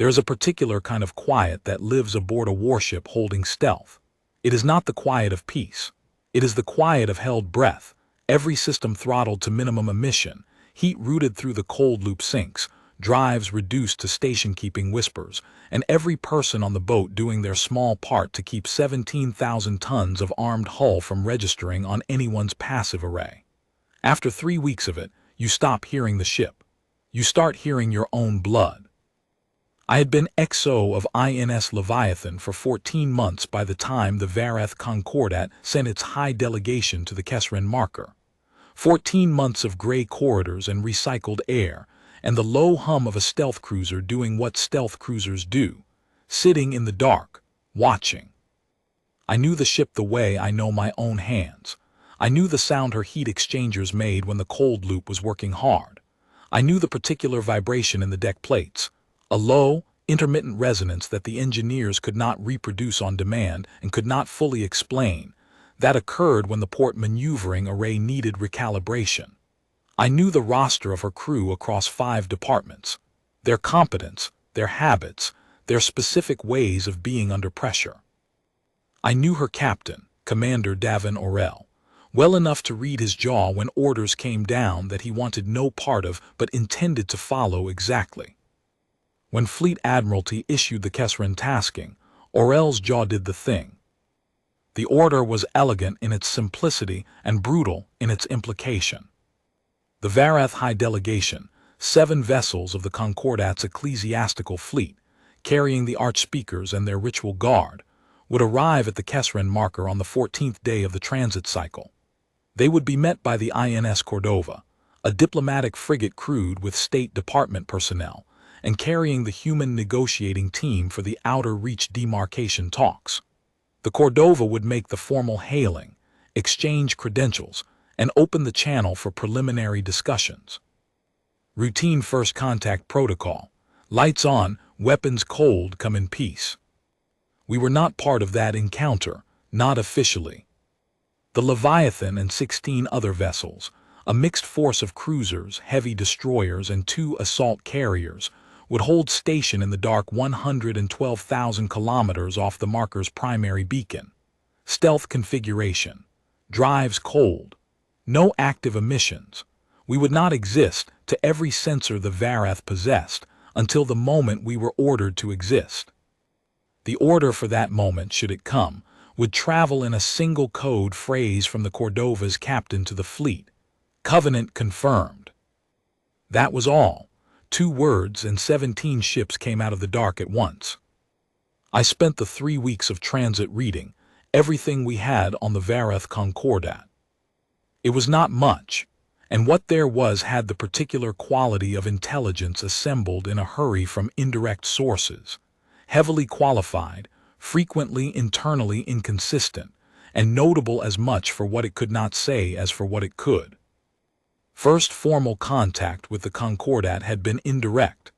There is a particular kind of quiet that lives aboard a warship holding stealth. It is not the quiet of peace. It is the quiet of held breath, every system throttled to minimum emission, heat routed through the cold loop sinks, drives reduced to station-keeping whispers, and every person on the boat doing their small part to keep 17,000 tons of armed hull from registering on anyone's passive array. After 3 weeks of it, you stop hearing the ship. You start hearing your own blood. I had been XO of INS Leviathan for 14 months by the time the Varath Concordat sent its high delegation to the Kessren Marker. 14 months of gray corridors and recycled air, and the low hum of a stealth cruiser doing what stealth cruisers do, sitting in the dark, watching. I knew the ship the way I know my own hands. I knew the sound her heat exchangers made when the cold loop was working hard. I knew the particular vibration in the deck plates, a low, intermittent resonance that the engineers could not reproduce on demand and could not fully explain, that occurred when the port maneuvering array needed recalibration. I knew the roster of her crew across 5 departments, their competence, their habits, their specific ways of being under pressure. I knew her captain, Commander Davin Orel, well enough to read his jaw when orders came down that he wanted no part of but intended to follow exactly. When Fleet Admiralty issued the Kessren tasking, Orel's jaw did the thing. The order was elegant in its simplicity and brutal in its implication. The Varath High Delegation, 7 vessels of the Concordat's ecclesiastical fleet, carrying the archspeakers and their ritual guard, would arrive at the Kessren Marker on the 14th day of the transit cycle. They would be met by the INS Cordova, a diplomatic frigate crewed with State Department personnel, and carrying the human negotiating team for the outer reach demarcation talks. The Cordova would make the formal hailing, exchange credentials, and open the channel for preliminary discussions. Routine first contact protocol, lights on, weapons cold, come in peace. We were not part of that encounter, not officially. The Leviathan and 16 other vessels, a mixed force of cruisers, heavy destroyers, and 2 assault carriers, would hold station in the dark 112,000 kilometers off the marker's primary beacon. Stealth configuration. Drives cold. No active emissions. We would not exist to every sensor the Varath possessed until the moment we were ordered to exist. The order for that moment, should it come, would travel in a single code phrase from the Cordova's captain to the fleet. Covenant confirmed. That was all. 2 words and 17 ships came out of the dark at once. I spent the 3 weeks of transit reading everything we had on the Varath Concordat. It was not much, and what there was had the particular quality of intelligence assembled in a hurry from indirect sources, heavily qualified, frequently internally inconsistent, and notable as much for what it could not say as for what it could. First formal contact with the Concordat had been indirect.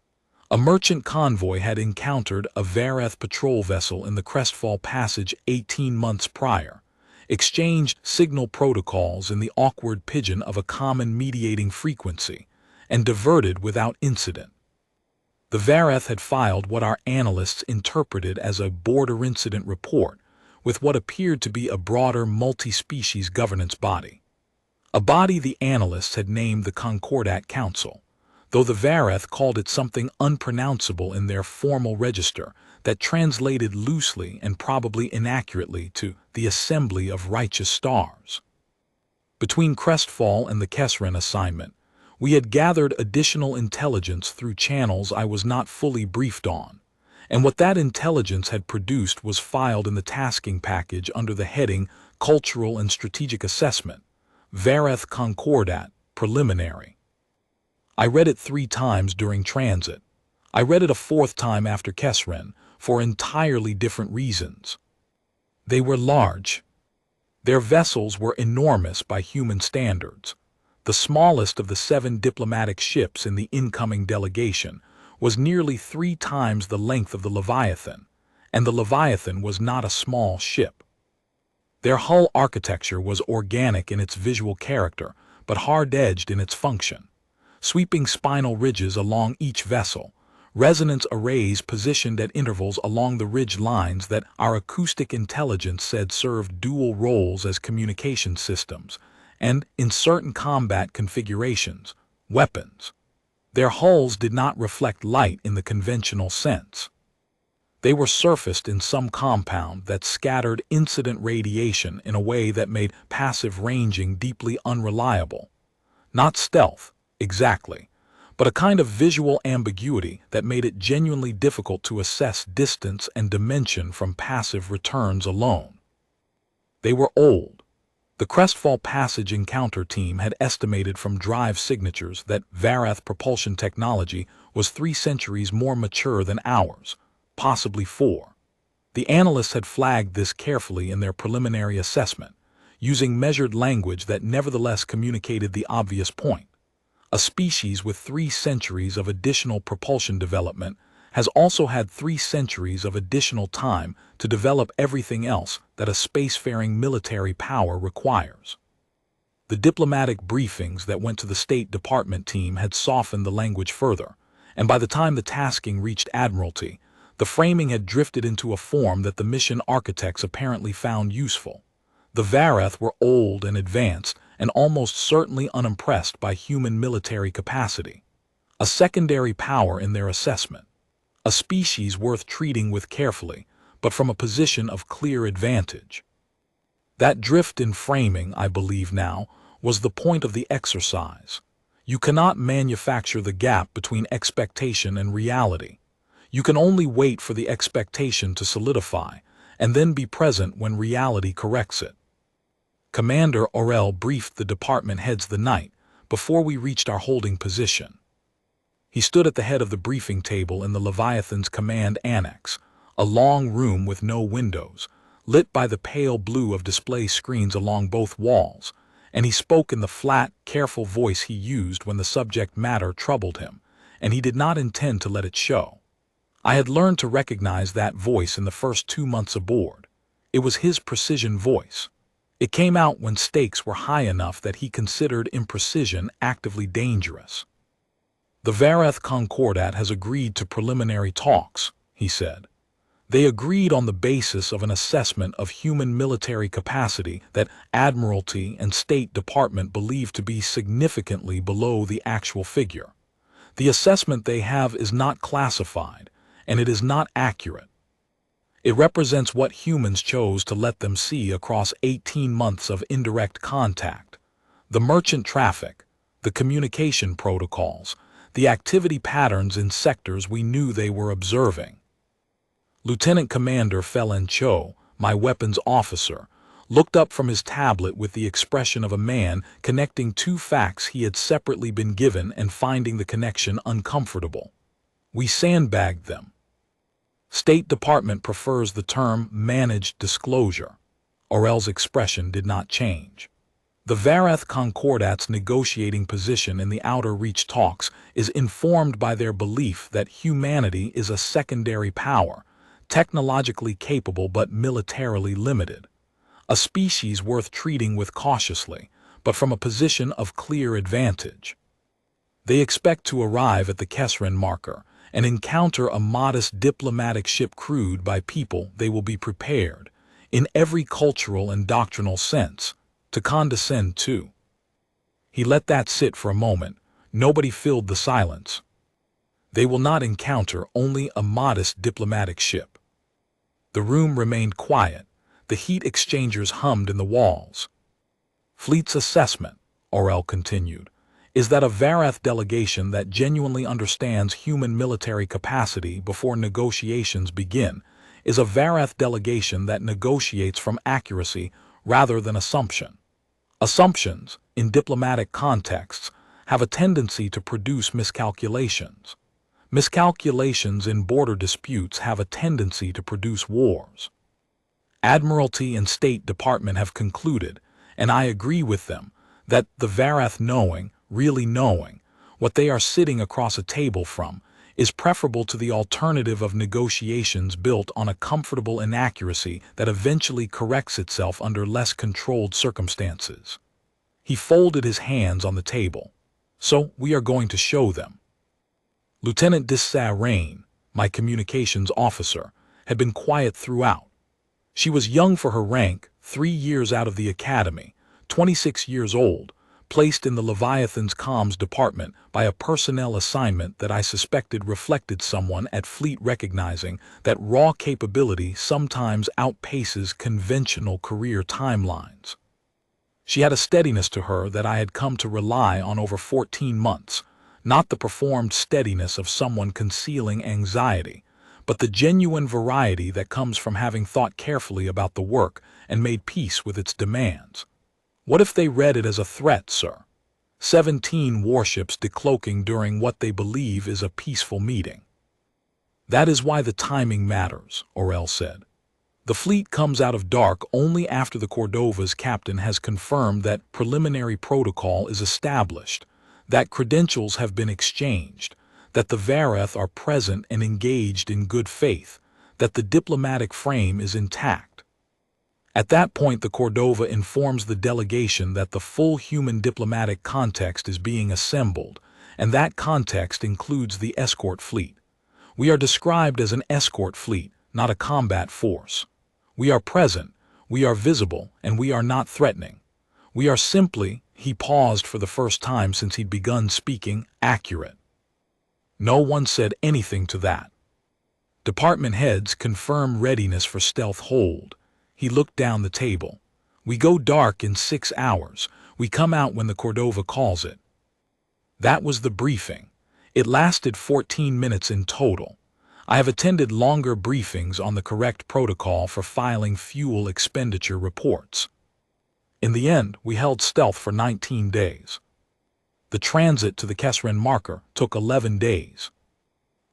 A merchant convoy had encountered a Varath patrol vessel in the Crestfall Passage 18 months prior, exchanged signal protocols in the awkward pidgin of a common mediating frequency, and diverted without incident. The Varath had filed what our analysts interpreted as a border incident report with what appeared to be a broader multi-species governance body. A body the analysts had named the Concordat Council, though the Varath called it something unpronounceable in their formal register that translated loosely and probably inaccurately to the Assembly of Righteous Stars. Between Crestfall and the Kessren assignment, we had gathered additional intelligence through channels I was not fully briefed on, and what that intelligence had produced was filed in the tasking package under the heading Cultural and Strategic Assessment, Varath Concordat, Preliminary. I read it 3 times during transit. I read it a 4th time after Kessren, for entirely different reasons. They were large. Their vessels were enormous by human standards. The smallest of the 7 diplomatic ships in the incoming delegation was nearly 3 times the length of the Leviathan, and the Leviathan was not a small ship. Their hull architecture was organic in its visual character, but hard-edged in its function. Sweeping spinal ridges along each vessel, resonance arrays positioned at intervals along the ridge lines that our acoustic intelligence said served dual roles as communication systems, and, in certain combat configurations, weapons. Their hulls did not reflect light in the conventional sense. They were surfaced in some compound that scattered incident radiation in a way that made passive ranging deeply unreliable. Not stealth, exactly, but a kind of visual ambiguity that made it genuinely difficult to assess distance and dimension from passive returns alone. They were old. The Crestfall Passage Encounter Team had estimated from drive signatures that Varath propulsion technology was 3 centuries more mature than ours, possibly 4. The analysts had flagged this carefully in their preliminary assessment, using measured language that nevertheless communicated the obvious point. A species with 3 centuries of additional propulsion development has also had 3 centuries of additional time to develop everything else that a spacefaring military power requires. The diplomatic briefings that went to the State Department team had softened the language further, and by the time the tasking reached Admiralty, the framing had drifted into a form that the mission architects apparently found useful. The Varath were old and advanced, and almost certainly unimpressed by human military capacity. A secondary power in their assessment. A species worth treating with carefully, but from a position of clear advantage. That drift in framing, I believe now, was the point of the exercise. You cannot manufacture the gap between expectation and reality. You can only wait for the expectation to solidify, and then be present when reality corrects it. Commander Aurel briefed the department heads the night before we reached our holding position. He stood at the head of the briefing table in the Leviathan's command annex, a long room with no windows, lit by the pale blue of display screens along both walls, and he spoke in the flat, careful voice he used when the subject matter troubled him, and he did not intend to let it show. I had learned to recognize that voice in the first 2 months aboard. It was his precision voice. It came out when stakes were high enough that he considered imprecision actively dangerous. The Varath Concordat has agreed to preliminary talks, he said. They agreed on the basis of an assessment of human military capacity that Admiralty and State Department believe to be significantly below the actual figure. The assessment they have is not classified, and it is not accurate. It represents what humans chose to let them see across 18 months of indirect contact. The merchant traffic, the communication protocols, the activity patterns in sectors we knew they were observing. Lieutenant Commander Felin Cho, my weapons officer, looked up from his tablet with the expression of a man connecting 2 facts he had separately been given and finding the connection uncomfortable. We sandbagged them. State Department prefers the term managed disclosure. Aurel's expression did not change. The Varath Concordat's negotiating position in the Outer Reach talks is informed by their belief that humanity is a secondary power, technologically capable but militarily limited. A species worth treating with cautiously, but from a position of clear advantage. They expect to arrive at the Kessren Marker and encounter a modest diplomatic ship crewed by people they will be prepared, in every cultural and doctrinal sense, to condescend to. He let that sit for a moment. Nobody filled the silence. They will not encounter only a modest diplomatic ship. The room remained quiet. The heat exchangers hummed in the walls. Fleet's assessment, Aurel continued, is that a Varath delegation that genuinely understands human military capacity before negotiations begin is a Varath delegation that negotiates from accuracy rather than assumption. Assumptions, in diplomatic contexts, have a tendency to produce miscalculations. Miscalculations in border disputes have a tendency to produce wars. Admiralty and State Department have concluded, and I agree with them, that the Varath knowing, really knowing, what they are sitting across a table from, is preferable to the alternative of negotiations built on a comfortable inaccuracy that eventually corrects itself under less controlled circumstances. He folded his hands on the table. So we are going to show them. Lieutenant Rain, my communications officer, had been quiet throughout. She was young for her rank, 3 years out of the academy, 26 years old, placed in the Leviathan's comms department by a personnel assignment that I suspected reflected someone at Fleet recognizing that raw capability sometimes outpaces conventional career timelines. She had a steadiness to her that I had come to rely on over 14 months, not the performed steadiness of someone concealing anxiety, but the genuine variety that comes from having thought carefully about the work and made peace with its demands. What if they read it as a threat, sir? 17 warships decloaking during what they believe is a peaceful meeting. That is why the timing matters, Orel said. The fleet comes out of dark only after the Cordova's captain has confirmed that preliminary protocol is established, that credentials have been exchanged, that the Varath are present and engaged in good faith, that the diplomatic frame is intact. At that point, the Cordova informs the delegation that the full human diplomatic context is being assembled, and that context includes the escort fleet. We are described as an escort fleet, not a combat force. We are present, we are visible, and we are not threatening. We are simply, he paused for the first time since he'd begun speaking, accurate. No one said anything to that. Department heads confirm readiness for stealth hold. He looked down the table. We go dark in 6 hours. We come out when the Cordova calls it. That was the briefing. It lasted 14 minutes in total. I have attended longer briefings on the correct protocol for filing fuel expenditure reports. In the end, we held stealth for 19 days. The transit to the Kessren Marker took 11 days.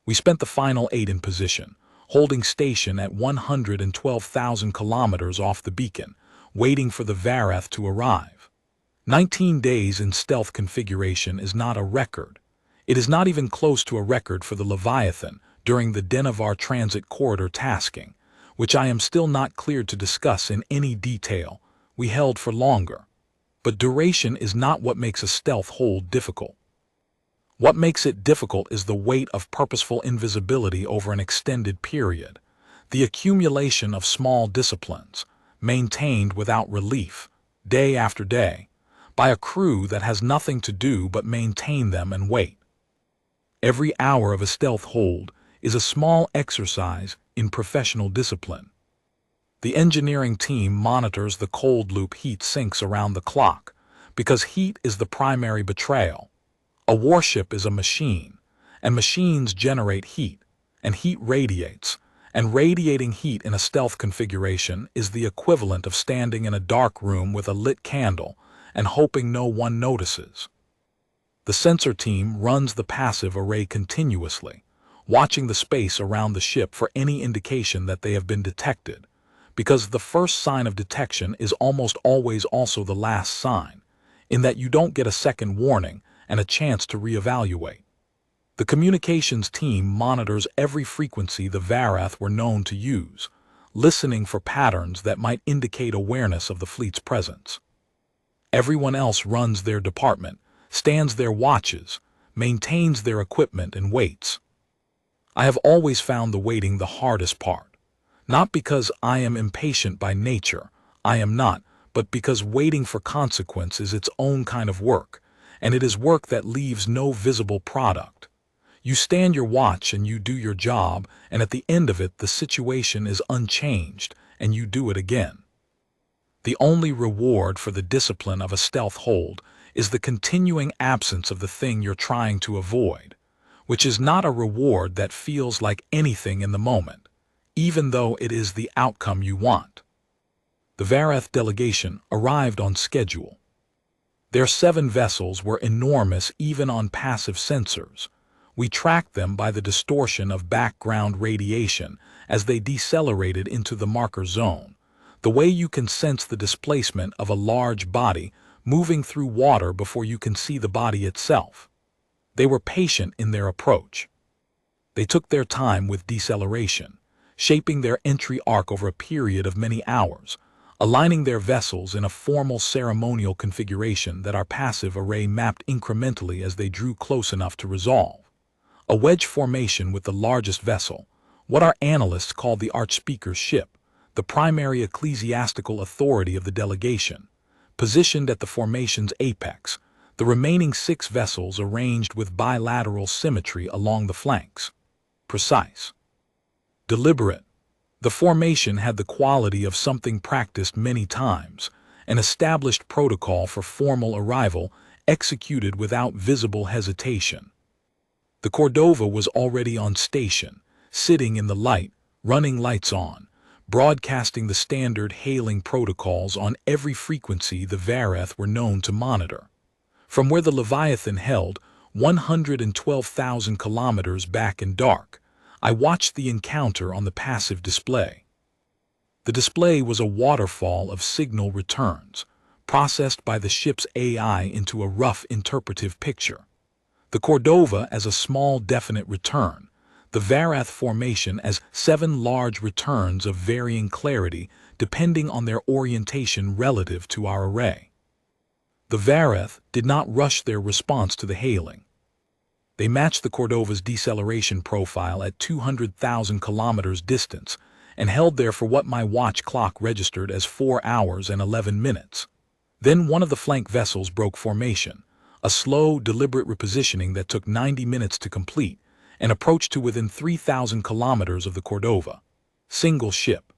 We spent the final 8 in position, holding station at 112,000 kilometers off the beacon, waiting for the Varath to arrive. 19 days in stealth configuration is not a record. It is not even close to a record for the Leviathan during the Denevar transit corridor tasking, which I am still not cleared to discuss in any detail. We held for longer. But duration is not what makes a stealth hold difficult. What makes it difficult is the weight of purposeful invisibility over an extended period, the accumulation of small disciplines, maintained without relief, day after day, by a crew that has nothing to do but maintain them and wait. Every hour of a stealth hold is a small exercise in professional discipline. The engineering team monitors the cold loop heat sinks around the clock, because heat is the primary betrayal. A warship is a machine, and machines generate heat, and heat radiates, and radiating heat in a stealth configuration is the equivalent of standing in a dark room with a lit candle and hoping no one notices. The sensor team runs the passive array continuously, watching the space around the ship for any indication that they have been detected, because the first sign of detection is almost always also the last sign, in that you don't get a second warning and a chance to reevaluate. The communications team monitors every frequency the Varath were known to use, listening for patterns that might indicate awareness of the fleet's presence. Everyone else runs their department, stands their watches, maintains their equipment, and waits. I have always found the waiting the hardest part. Not because I am impatient by nature, I am not, but because waiting for consequence is its own kind of work, and it is work that leaves no visible product. You stand your watch and you do your job, and at the end of it the situation is unchanged, and you do it again. The only reward for the discipline of a stealth hold is the continuing absence of the thing you're trying to avoid, which is not a reward that feels like anything in the moment, even though it is the outcome you want. The Varath delegation arrived on schedule. Their 7 vessels were enormous even on passive sensors. We tracked them by the distortion of background radiation as they decelerated into the marker zone, the way you can sense the displacement of a large body moving through water before you can see the body itself. They were patient in their approach. They took their time with deceleration, shaping their entry arc over a period of many hours, aligning their vessels in a formal ceremonial configuration that our passive array mapped incrementally as they drew close enough to resolve. A wedge formation with the largest vessel, what our analysts call the Archspeaker's ship, the primary ecclesiastical authority of the delegation, positioned at the formation's apex, the remaining 6 vessels arranged with bilateral symmetry along the flanks. Precise. Deliberate. The formation had the quality of something practiced many times, an established protocol for formal arrival executed without visible hesitation. The Cordova was already on station, sitting in the light, running lights on, broadcasting the standard hailing protocols on every frequency the Varath were known to monitor. From where the Leviathan held, 112,000 kilometers back in dark, I watched the encounter on the passive display. The display was a waterfall of signal returns, processed by the ship's AI into a rough interpretive picture. The Cordova as a small definite return, the Varath formation as 7 large returns of varying clarity depending on their orientation relative to our array. The Varath did not rush their response to the hailing. They matched the Cordova's deceleration profile at 200,000 kilometers distance and held there for what my watch clock registered as 4 hours and 11 minutes. Then one of the flank vessels broke formation, a slow, deliberate repositioning that took 90 minutes to complete, and approached to within 3,000 kilometers of the Cordova. Single ship.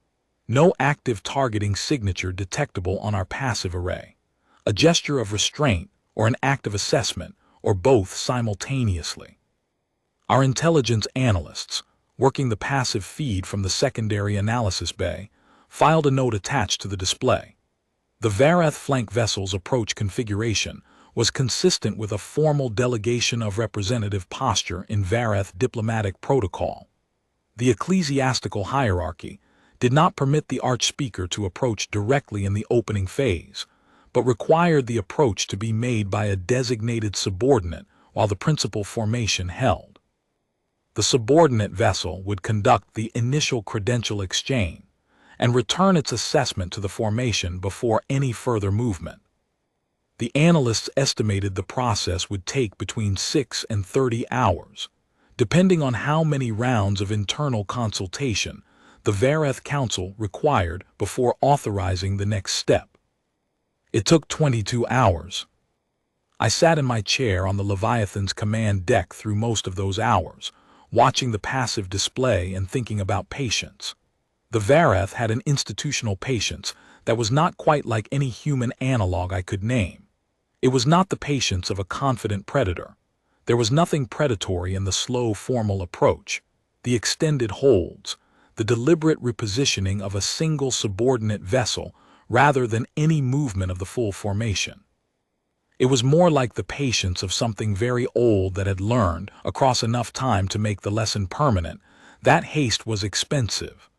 No active targeting signature detectable on our passive array. A gesture of restraint or an act of assessment, or both simultaneously. Our intelligence analysts, working the passive feed from the secondary analysis bay, filed a note attached to the display. The Varath flank vessel's approach configuration was consistent with a formal delegation of representative posture in Varath diplomatic protocol. The ecclesiastical hierarchy did not permit the Archspeaker to approach directly in the opening phase, but required the approach to be made by a designated subordinate while the principal formation held. The subordinate vessel would conduct the initial credential exchange and return its assessment to the formation before any further movement. The analysts estimated the process would take between 6 and 30 hours, depending on how many rounds of internal consultation the Varath Council required before authorizing the next step. It took 22 hours. I sat in my chair on the Leviathan's command deck through most of those hours, watching the passive display and thinking about patience. The Varath had an institutional patience that was not quite like any human analog I could name. It was not the patience of a confident predator. There was nothing predatory in the slow formal approach, the extended holds, the deliberate repositioning of a single subordinate vessel rather than any movement of the full formation. It was more like the patience of something very old that had learned, across enough time to make the lesson permanent, that haste was expensive,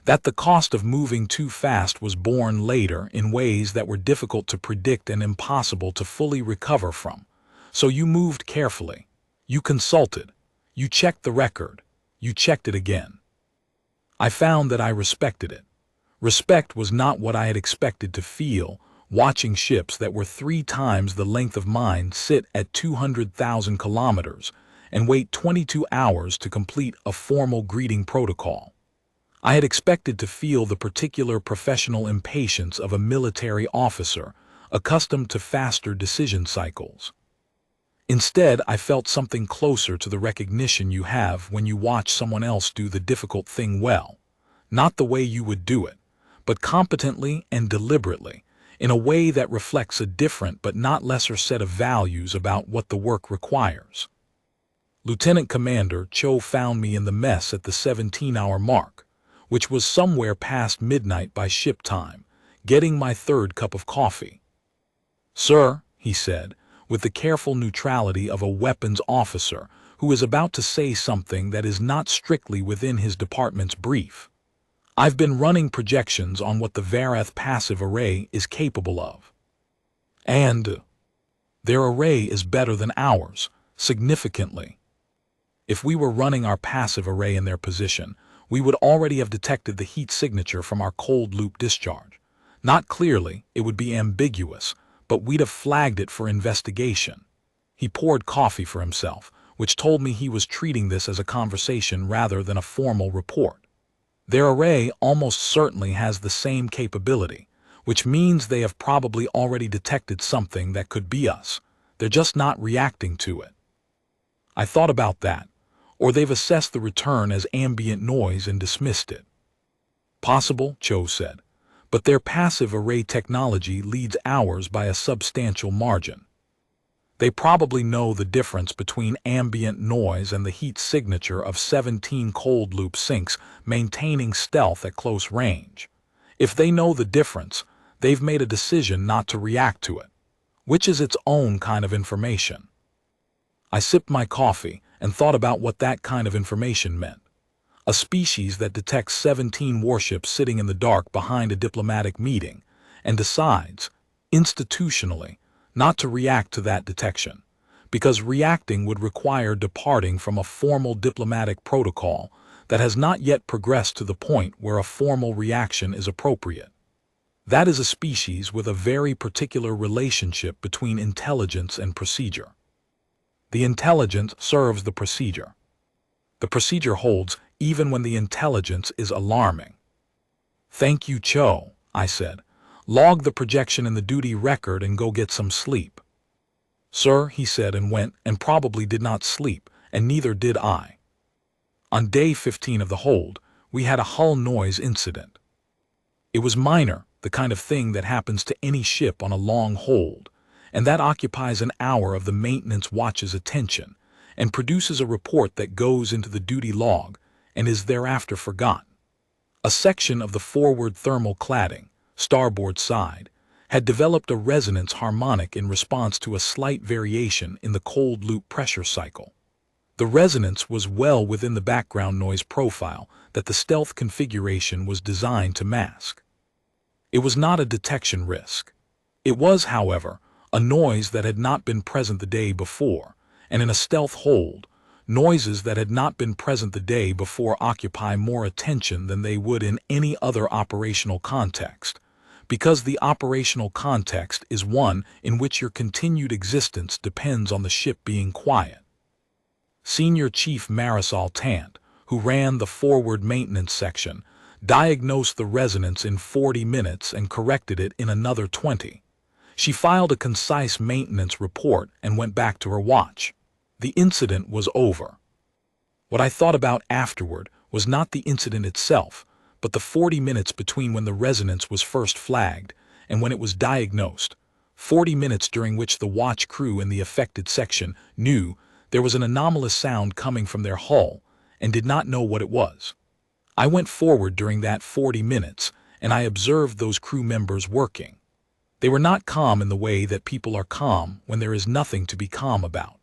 that the cost of moving too fast was borne later in ways that were difficult to predict and impossible to fully recover from. So you moved carefully, you consulted, you checked the record, you checked it again. I found that I respected it. Respect was not what I had expected to feel, watching ships that were 3 times the length of mine sit at 200,000 kilometers and wait 22 hours to complete a formal greeting protocol. I had expected to feel the particular professional impatience of a military officer accustomed to faster decision cycles. Instead, I felt something closer to the recognition you have when you watch someone else do the difficult thing well, not the way you would do it, but competently and deliberately, in a way that reflects a different but not lesser set of values about what the work requires. Lieutenant Commander Cho found me in the mess at the 17-hour mark, which was somewhere past midnight by ship time, getting my 3rd cup of coffee. "Sir," he said, with the careful neutrality of a weapons officer who is about to say something that is not strictly within his department's brief, "I've been running projections on what the Varath passive array is capable of. And their array is better than ours, significantly. If we were running our passive array in their position, we would already have detected the heat signature from our cold loop discharge. Not clearly, it would be ambiguous, but we'd have flagged it for investigation." He poured coffee for himself, which told me he was treating this as a conversation rather than a formal report. Their array almost certainly has the same capability, which means they have probably already detected something that could be us. They're just not reacting to it. I thought about that. Or they've assessed the return as ambient noise and dismissed it. Possible, Cho said, but their passive array technology leads ours by a substantial margin. They probably know the difference between ambient noise and the heat signature of 17 cold-loop sinks maintaining stealth at close range. If they know the difference, they've made a decision not to react to it, which is its own kind of information. I sipped my coffee and thought about what that kind of information meant. A species that detects 17 warships sitting in the dark behind a diplomatic meeting and decides, institutionally, not to react to that detection, because reacting would require departing from a formal diplomatic protocol that has not yet progressed to the point where a formal reaction is appropriate. That is a species with a very particular relationship between intelligence and procedure. The intelligence serves the procedure. The procedure holds even when the intelligence is alarming. Thank you, Cho, I said. Log the projection in the duty record and go get some sleep. Sir, he said and went and probably did not sleep, and neither did I. On day 15 of the hold, we had a hull noise incident. It was minor, the kind of thing that happens to any ship on a long hold, and that occupies an hour of the maintenance watch's attention and produces a report that goes into the duty log and is thereafter forgotten. A section of the forward thermal cladding, starboard side, had developed a resonance harmonic in response to a slight variation in the cold loop pressure cycle. The resonance was well within the background noise profile that the stealth configuration was designed to mask. It was not a detection risk. It was, however, a noise that had not been present the day before, and in a stealth hold, noises that had not been present the day before occupy more attention than they would in any other operational context, because the operational context is one in which your continued existence depends on the ship being quiet. Senior Chief Marisol Tant, who ran the forward maintenance section, diagnosed the resonance in 40 minutes and corrected it in another 20. She filed a concise maintenance report and went back to her watch. The incident was over. What I thought about afterward was not the incident itself, but the 40 minutes between when the resonance was first flagged and when it was diagnosed, 40 minutes during which the watch crew in the affected section knew there was an anomalous sound coming from their hull and did not know what it was. I went forward during that 40 minutes and I observed those crew members working. They were not calm in the way that people are calm when there is nothing to be calm about.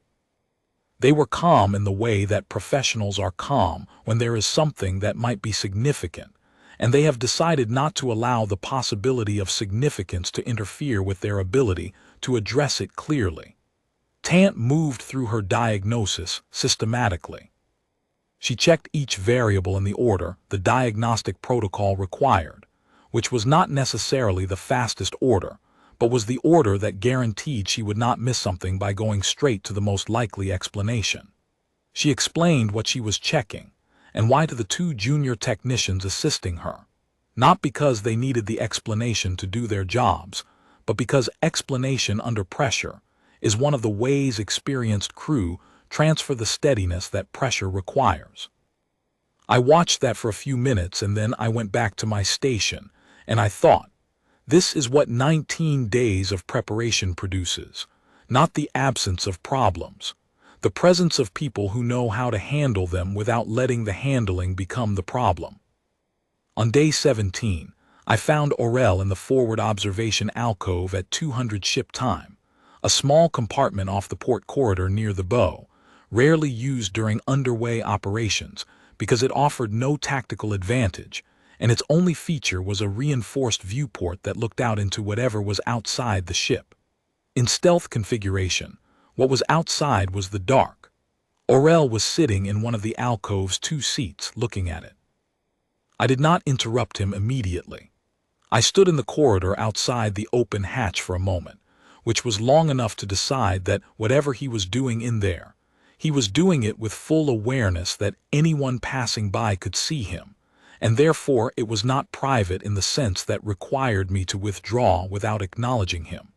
They were calm in the way that professionals are calm when there is something that might be significant, and they have decided not to allow the possibility of significance to interfere with their ability to address it clearly. Tant moved through her diagnosis systematically. She checked each variable in the order the diagnostic protocol required, which was not necessarily the fastest order, but was the order that guaranteed she would not miss something by going straight to the most likely explanation. She explained what she was checking, and why to the two junior technicians assisting her, not because they needed the explanation to do their jobs, but because explanation under pressure is one of the ways experienced crew transfer the steadiness that pressure requires. I watched that for a few minutes and then I went back to my station, and I thought, this is what 19 days of preparation produces, not the absence of problems, the presence of people who know how to handle them without letting the handling become the problem. On day 17, I found Aurel in the forward observation alcove at 200 ship time, a small compartment off the port corridor near the bow, rarely used during underway operations because it offered no tactical advantage, and its only feature was a reinforced viewport that looked out into whatever was outside the ship. In stealth configuration, what was outside was the dark. Aurel was sitting in one of the alcove's 2 seats looking at it. I did not interrupt him immediately. I stood in the corridor outside the open hatch for a moment, which was long enough to decide that whatever he was doing in there, He was doing it with full awareness that anyone passing by could see him, and therefore it was not private in the sense that required me to withdraw without acknowledging him.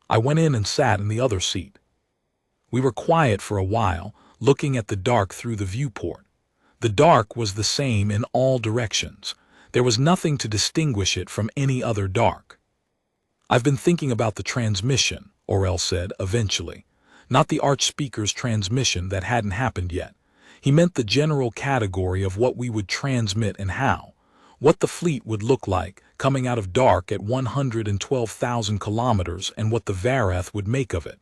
I went in and sat in the other seat. We were quiet for a while, looking at the dark through the viewport. The dark was the same in all directions. There was nothing to distinguish it from any other dark. "I've been thinking about the transmission," Orel said eventually. Not the Archspeaker's transmission that hadn't happened yet. He meant the general category of what we would transmit and how. What the fleet would look like, coming out of dark at 112,000 kilometers, and what the Varath would make of it.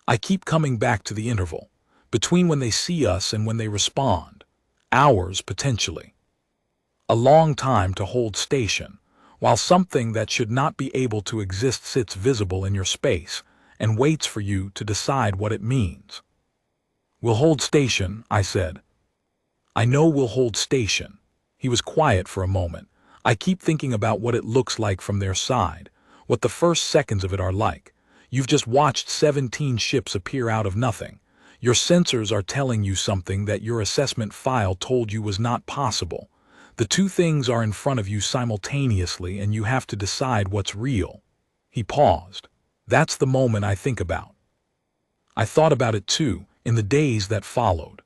I keep coming back to the interval, between when they see us and when they respond. Hours, potentially. A long time to hold station, while something that should not be able to exist sits visible in your space, and waits for you to decide what it means. "We'll hold station," I said. "I know we'll hold station." He was quiet for a moment. "I keep thinking about what it looks like from their side, what the first seconds of it are like. You've just watched 17 ships appear out of nothing. Your sensors are telling you something that your assessment file told you was not possible. The two things are in front of you simultaneously, and you have to decide what's real." He paused. "That's the moment I think about." I thought about it too, in the days that followed.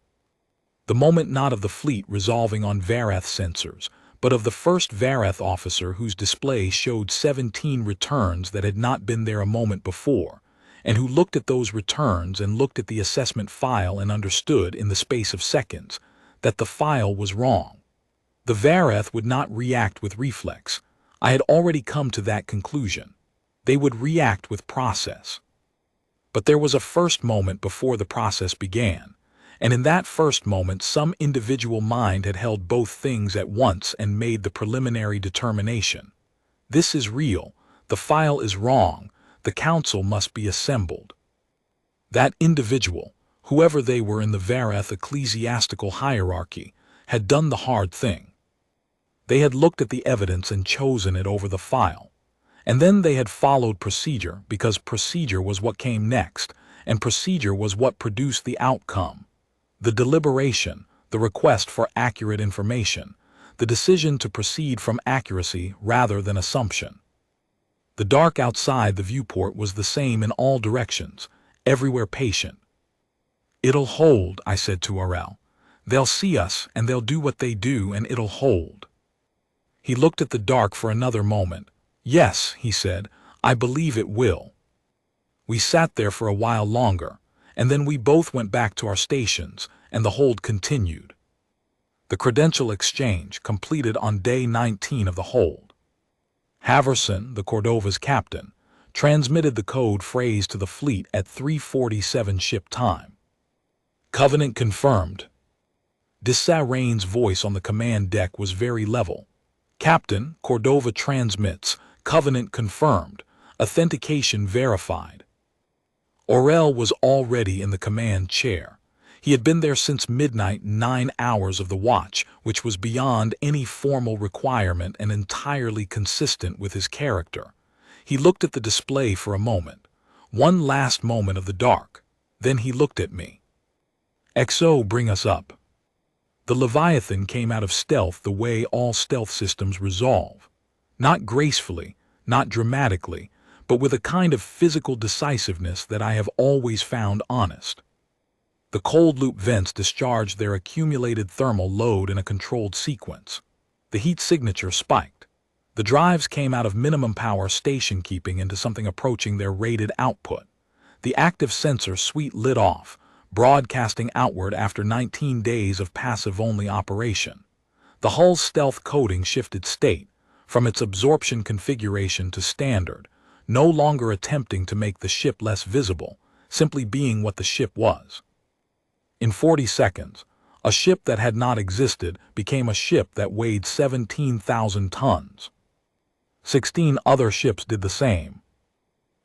The moment not of the fleet resolving on Varath sensors, but of the first Varath officer whose display showed 17 returns that had not been there a moment before, and who looked at those returns and looked at the assessment file and understood in the space of seconds that the file was wrong. The Varath would not react with reflex. I had already come to that conclusion. They would react with process. But there was a first moment before the process began, and in that first moment some individual mind had held both things at once and made the preliminary determination. This is real, the file is wrong, the council must be assembled. That individual, whoever they were in the Varath ecclesiastical hierarchy, had done the hard thing. They had looked at the evidence and chosen it over the file. And then they had followed procedure, because procedure was what came next, and procedure was what produced the outcome. The deliberation, the request for accurate information, the decision to proceed from accuracy rather than assumption. The dark outside the viewport was the same in all directions, everywhere patient. "It'll hold," I said to Orel. "They'll see us, and they'll do what they do, and it'll hold." He looked at the dark for another moment. "Yes," he said, "I believe it will." We sat there for a while longer, and then we both went back to our stations, and the hold continued. The credential exchange completed on day 19 of the hold. Haverson, the Cordova's captain, transmitted the code phrase to the fleet at 3:47 ship time. "Covenant confirmed." Dissarain's voice on the command deck was very level. "Captain, Cordova transmits. Covenant confirmed. Authentication verified." Orel was already in the command chair. He had been there since midnight, 9 hours of the watch, which was beyond any formal requirement and entirely consistent with his character. He looked at the display for a moment. One last moment of the dark. Then he looked at me. "XO, bring us up." The Leviathan came out of stealth the way all stealth systems resolve. Not gracefully, not dramatically, but with a kind of physical decisiveness that I have always found honest. The cold loop vents discharged their accumulated thermal load in a controlled sequence. The heat signature spiked. The drives came out of minimum power station keeping into something approaching their rated output. The active sensor suite lit off, broadcasting outward after 19 days of passive-only operation. The hull's stealth coating shifted state, from its absorption configuration to standard, no longer attempting to make the ship less visible, simply being what the ship was. In 40 seconds, a ship that had not existed became a ship that weighed 17,000 tons. 16 other ships did the same.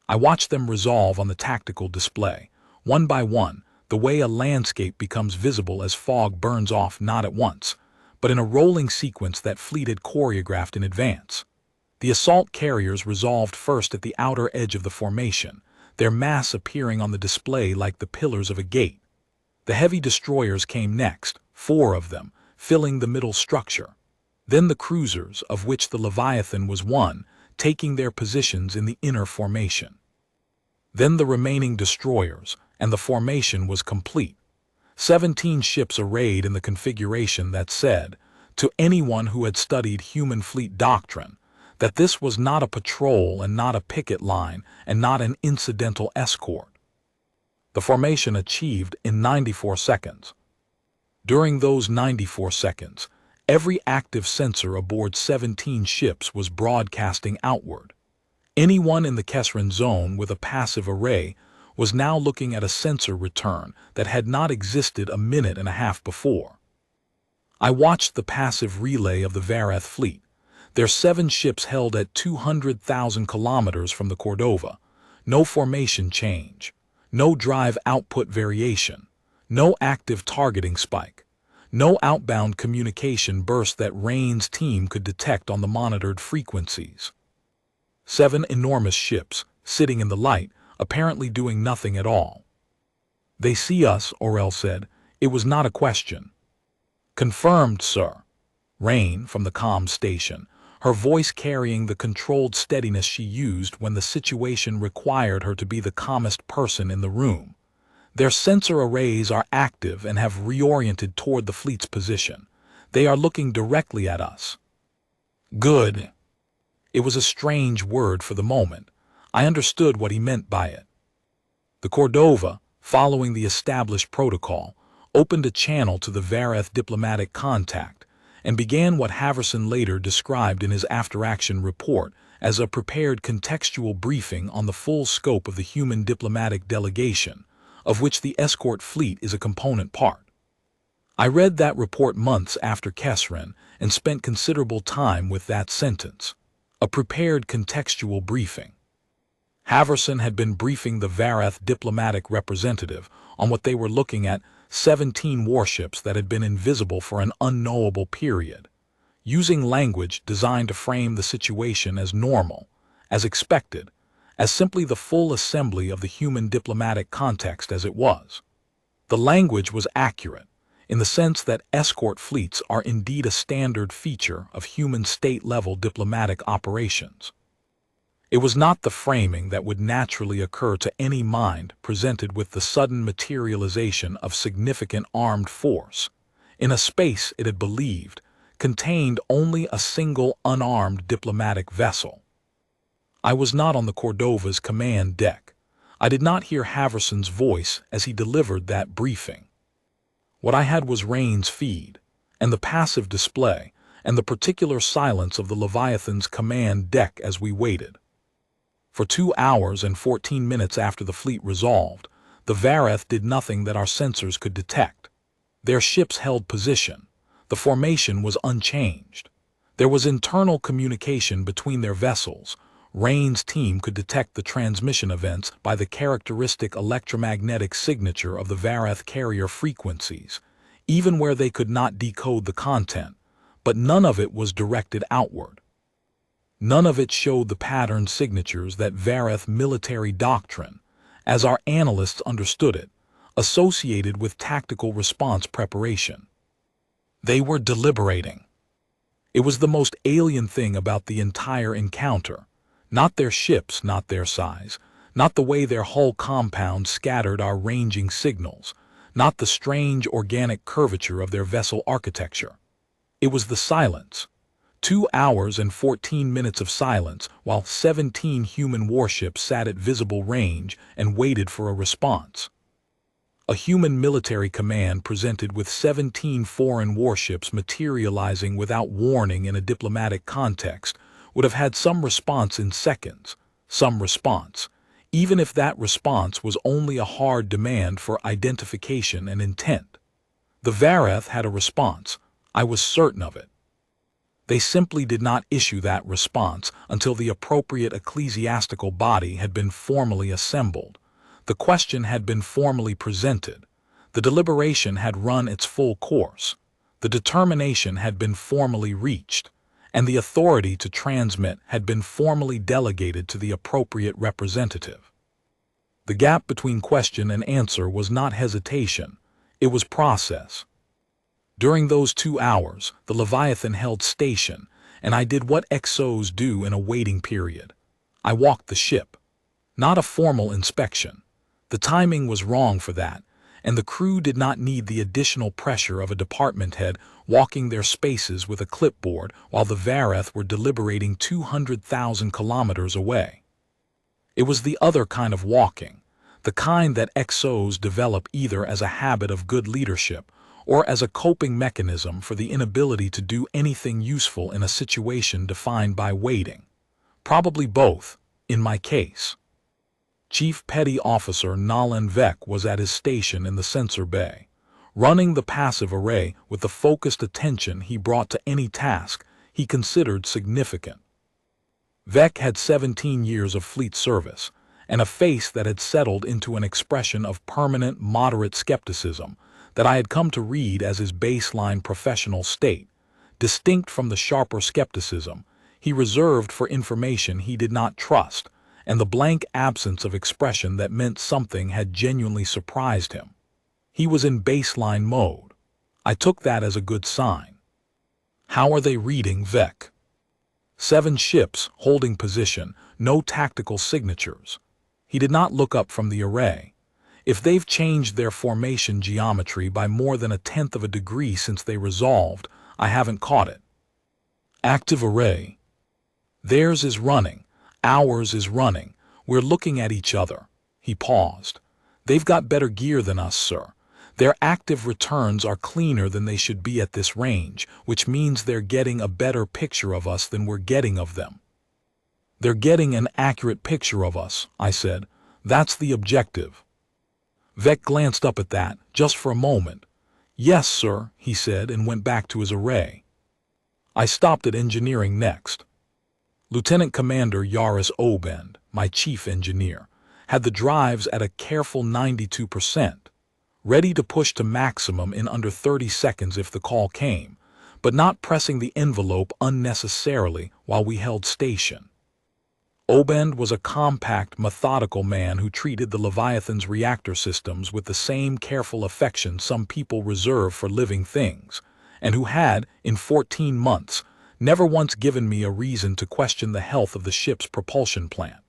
I watched them resolve on the tactical display, one by one, the way a landscape becomes visible as fog burns off not at once, but in a rolling sequence that fleet had choreographed in advance. The assault carriers resolved first at the outer edge of the formation, their mass appearing on the display like the pillars of a gate. The heavy destroyers came next, 4 of them, filling the middle structure. Then the cruisers, of which the Leviathan was one, taking their positions in the inner formation. Then the remaining destroyers, and the formation was complete. 17 ships arrayed in the configuration that said, to anyone who had studied human fleet doctrine, that this was not a patrol and not a picket line and not an incidental escort. The formation achieved in 94 seconds. During those 94 seconds, every active sensor aboard 17 ships was broadcasting outward. Anyone in the Kessren zone with a passive array was now looking at a sensor return that had not existed a minute and a half before. I watched the passive relay of the Varath fleet. Their 7 ships held at 200,000 kilometers from the Cordova. No formation change. No drive output variation. No active targeting spike. No outbound communication burst that Rain's team could detect on the monitored frequencies. 7 enormous ships, sitting in the light, apparently doing nothing at all. "They see us," Orel said. It was not a question. "Confirmed, sir." Rain, from the comm station, her voice carrying the controlled steadiness she used when the situation required her to be the calmest person in the room. "Their sensor arrays are active and have reoriented toward the fleet's position. They are looking directly at us." "Good." It was a strange word for the moment. I understood what he meant by it. The Cordova, following the established protocol, opened a channel to the Varath diplomatic contact and began what Haverson later described in his after-action report as a prepared contextual briefing on the full scope of the human diplomatic delegation, of which the escort fleet is a component part. I read that report months after Kessren and spent considerable time with that sentence. A prepared contextual briefing. Haverson had been briefing the Varath diplomatic representative on what they were looking at: 17 warships that had been invisible for an unknowable period, using language designed to frame the situation as normal, as expected, as simply the full assembly of the human diplomatic context as it was. The language was accurate, in the sense that escort fleets are indeed a standard feature of human state-level diplomatic operations. It was not the framing that would naturally occur to any mind presented with the sudden materialization of significant armed force, in a space it had believed contained only a single unarmed diplomatic vessel. I was not on the Cordova's command deck. I did not hear Haverson's voice as he delivered that briefing. What I had was Rain's feed, and the passive display, and the particular silence of the Leviathan's command deck as we waited. For 2 hours and 14 minutes after the fleet resolved, the Varath did nothing that our sensors could detect. Their ships held position. The formation was unchanged. There was internal communication between their vessels. Rain's team could detect the transmission events by the characteristic electromagnetic signature of the Varath carrier frequencies, even where they could not decode the content, but none of it was directed outward. None of it showed the pattern signatures that Varath military doctrine, as our analysts understood it, associated with tactical response preparation. They were deliberating. It was the most alien thing about the entire encounter. Not their ships, not their size, not the way their hull compound scattered our ranging signals, not the strange organic curvature of their vessel architecture. It was the silence. 2 hours and 14 minutes of silence while 17 human warships sat at visible range and waited for a response. A human military command presented with 17 foreign warships materializing without warning in a diplomatic context would have had some response in seconds, some response, even if that response was only a hard demand for identification and intent. The Varath had a response. I was certain of it. They simply did not issue that response until the appropriate ecclesiastical body had been formally assembled. The question had been formally presented. The deliberation had run its full course. The determination had been formally reached, and the authority to transmit had been formally delegated to the appropriate representative. The gap between question and answer was not hesitation. It was process. During those 2 hours, the Leviathan held station, and I did what XOs do in a waiting period. I walked the ship. Not a formal inspection. The timing was wrong for that, and the crew did not need the additional pressure of a department head walking their spaces with a clipboard while the Varath were deliberating 200,000 kilometers away. It was the other kind of walking, the kind that XOs develop either as a habit of good leadership or as a coping mechanism for the inability to do anything useful in a situation defined by waiting. Probably both, in my case. Chief Petty Officer Nalan Vek was at his station in the sensor bay, running the passive array with the focused attention he brought to any task he considered significant. Vek had 17 years of fleet service, and a face that had settled into an expression of permanent, moderate skepticism that I had come to read as his baseline professional state, distinct from the sharper skepticism he reserved for information he did not trust, and the blank absence of expression that meant something had genuinely surprised him. He was in baseline mode. I took that as a good sign. How are they reading Vek? 7 ships holding position, no tactical signatures. He did not look up from the array. If they've changed their formation geometry by more than 1/10 of a degree since they resolved, I haven't caught it. Active array. Theirs is running. Ours is running. We're looking at each other. He paused. They've got better gear than us, sir. Their active returns are cleaner than they should be at this range, which means they're getting a better picture of us than we're getting of them. They're getting an accurate picture of us, I said. That's the objective. Vek glanced up at that, just for a moment. Yes, sir, he said, and went back to his array. I stopped at engineering next. Lieutenant Commander Yaris Obend, my chief engineer, had the drives at a careful 92%, ready to push to maximum in under 30 seconds if the call came, but not pressing the envelope unnecessarily while we held station. Obend was a compact, methodical man who treated the Leviathan's reactor systems with the same careful affection some people reserve for living things, and who had, in 14 months, never once given me a reason to question the health of the ship's propulsion plant.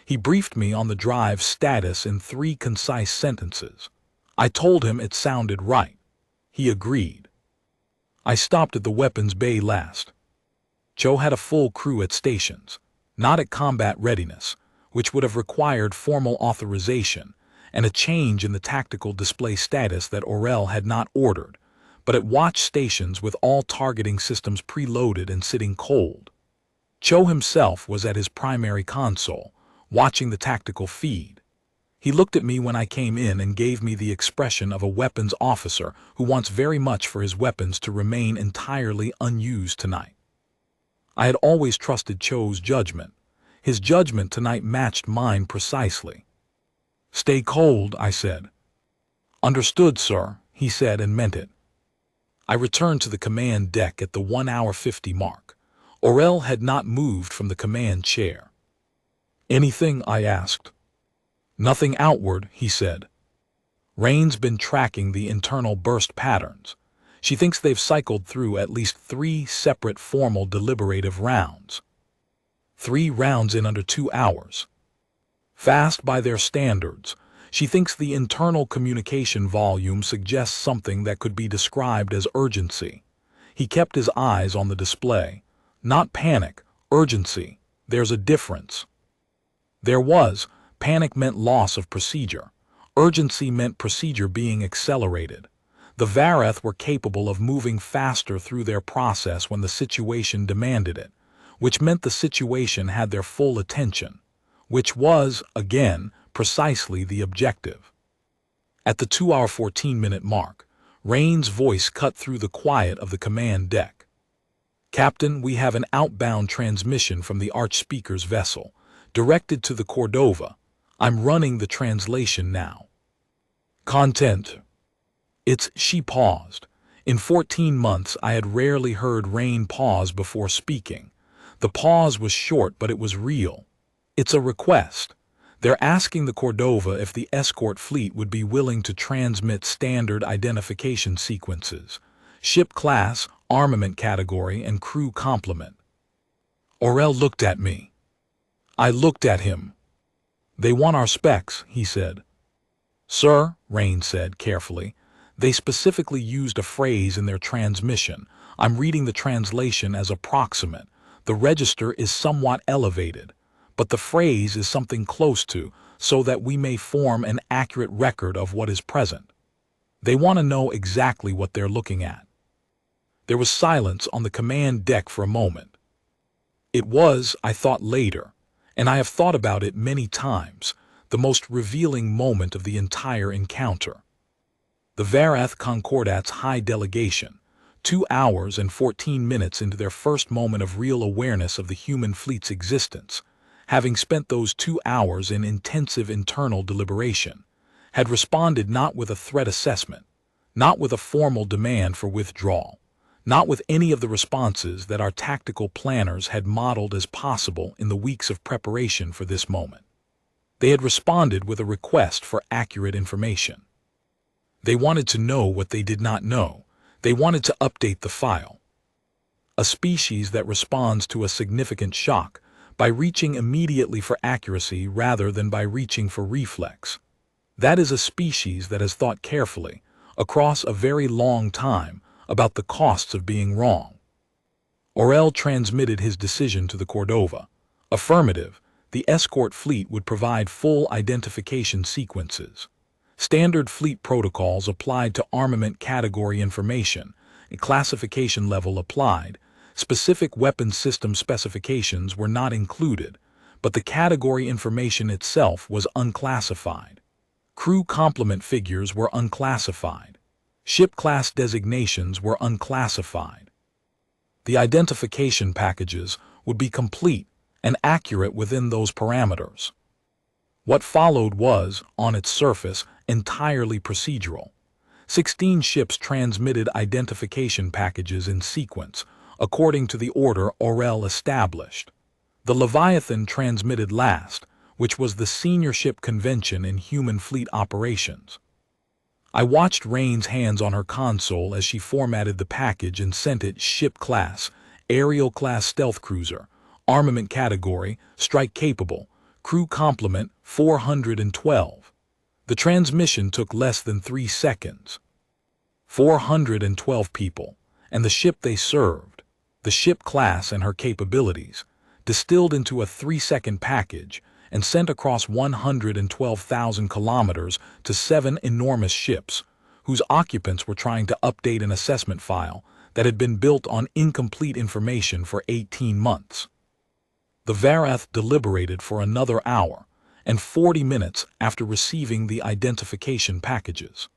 He briefed me on the drive's status in 3 concise sentences. I told him it sounded right. He agreed. I stopped at the weapons bay last. Cho had a full crew at stations, not at combat readiness, which would have required formal authorization and a change in the tactical display status that Orel had not ordered, but at watch stations with all targeting systems preloaded and sitting cold. Cho himself was at his primary console, watching the tactical feed. He looked at me when I came in and gave me the expression of a weapons officer who wants very much for his weapons to remain entirely unused tonight. I had always trusted Cho's judgment. His judgment tonight matched mine precisely. Stay cold, I said. Understood, sir, he said and meant it. I returned to the command deck at the 1:50 mark. Orel had not moved from the command chair. Anything? I asked. Nothing outward, he said. Rain's been tracking the internal burst patterns. She thinks they've cycled through at least 3 separate formal deliberative rounds. 3 rounds in under 2 hours. Fast by their standards. She thinks the internal communication volume suggests something that could be described as urgency. He kept his eyes on the display. Not panic, urgency. There's a difference. There was. Panic meant loss of procedure. Urgency meant procedure being accelerated. The Varath were capable of moving faster through their process when the situation demanded it, which meant the situation had their full attention, which was, again, precisely the objective. At the 2-hour 14-minute mark, Rain's voice cut through the quiet of the command deck. Captain, we have an outbound transmission from the Archspeaker's vessel, directed to the Cordova. I'm running the translation now. Content. She paused. In 14 months I had rarely heard Rain pause before speaking. The pause was short, but it was real. It's a request. They're asking the Cordova if the escort fleet would be willing to transmit standard identification sequences, ship class, armament category, and crew complement. Orel looked at me. I looked at him. They want our specs, he said. Sir, Rain said carefully, they specifically used a phrase in their transmission. I'm reading the translation as approximate. The register is somewhat elevated, but the phrase is something close to, so that we may form an accurate record of what is present. They want to know exactly what they're looking at. There was silence on the command deck for a moment. It was, I thought later, and I have thought about it many times, the most revealing moment of the entire encounter. The Varath Concordat's high delegation, 2 hours and 14 minutes into their first moment of real awareness of the human fleet's existence, having spent those 2 hours in intensive internal deliberation, had responded not with a threat assessment, not with a formal demand for withdrawal, not with any of the responses that our tactical planners had modeled as possible in the weeks of preparation for this moment. They had responded with a request for accurate information. They wanted to know what they did not know. They wanted to update the file. A species that responds to a significant shock by reaching immediately for accuracy rather than by reaching for reflex. That is a species that has thought carefully, across a very long time, about the costs of being wrong. Orel transmitted his decision to the Cordova. Affirmative, the escort fleet would provide full identification sequences. Standard fleet protocols applied to armament category information, a classification level applied. Specific weapon system specifications were not included, but the category information itself was unclassified. Crew complement figures were unclassified. Ship class designations were unclassified. The identification packages would be complete and accurate within those parameters. What followed was, on its surface, entirely procedural. 16 ships transmitted identification packages in sequence, according to the order Orel established. The Leviathan transmitted last, which was the senior ship convention in human fleet operations. I watched Rain's hands on her console as she formatted the package and sent it ship class, aerial class stealth cruiser, armament category, strike capable, crew complement 412. The transmission took less than 3 seconds. 412 people, and the ship they served, the ship class and her capabilities, distilled into a 3-second package and sent across 112,000 kilometers to 7 enormous ships, whose occupants were trying to update an assessment file that had been built on incomplete information for 18 months. The Varath deliberated for another hour and 40 minutes after receiving the identification packages.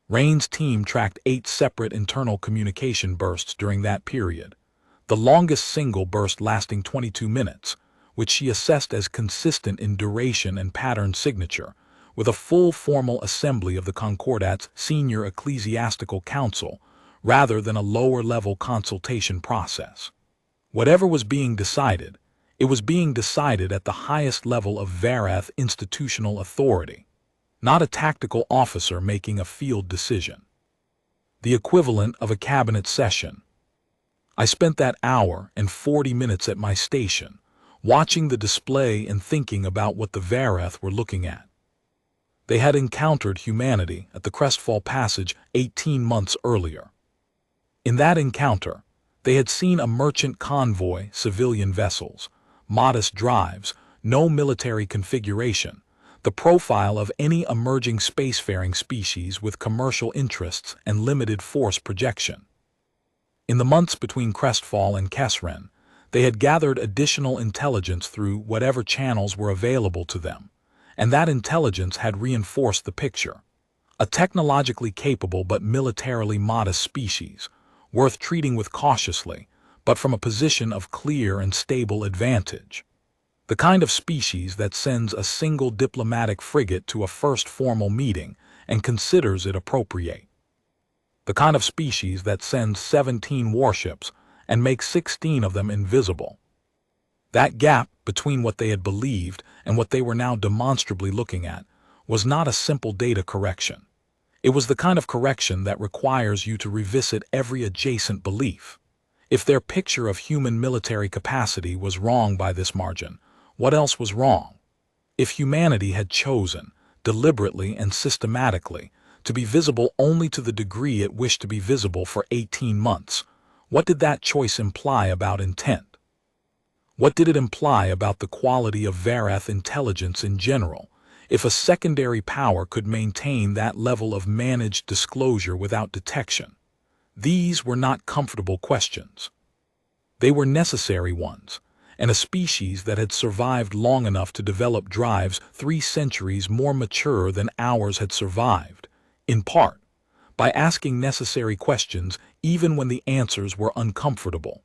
Rain's team tracked 8 separate internal communication bursts during that period, the longest single burst lasting 22 minutes, which she assessed as consistent in duration and pattern signature, with a full formal assembly of the Concordat's senior ecclesiastical council rather than a lower-level consultation process. Whatever was being decided, it was being decided at the highest level of Varath institutional authority, not a tactical officer making a field decision. The equivalent of a cabinet session. I spent that hour and 40 minutes at my station, watching the display and thinking about what the Varath were looking at. They had encountered humanity at the Crestfall Passage 18 months earlier. In that encounter, they had seen a merchant convoy, civilian vessels, modest drives, no military configuration, the profile of any emerging spacefaring species with commercial interests and limited force projection. In the months between Crestfall and Kessren, they had gathered additional intelligence through whatever channels were available to them, and that intelligence had reinforced the picture. A technologically capable but militarily modest species, worth treating with cautiously, but from a position of clear and stable advantage. The kind of species that sends a single diplomatic frigate to a first formal meeting and considers it appropriate. The kind of species that sends 17 warships and makes 16 of them invisible. That gap between what they had believed and what they were now demonstrably looking at was not a simple data correction. It was the kind of correction that requires you to revisit every adjacent belief. If their picture of human military capacity was wrong by this margin, what else was wrong? If humanity had chosen, deliberately and systematically, to be visible only to the degree it wished to be visible for 18 months, what did that choice imply about intent? What did it imply about the quality of Varath intelligence in general, if a secondary power could maintain that level of managed disclosure without detection? These were not comfortable questions. They were necessary ones, and a species that had survived long enough to develop drives 3 centuries more mature than ours had survived, in part, by asking necessary questions even when the answers were uncomfortable.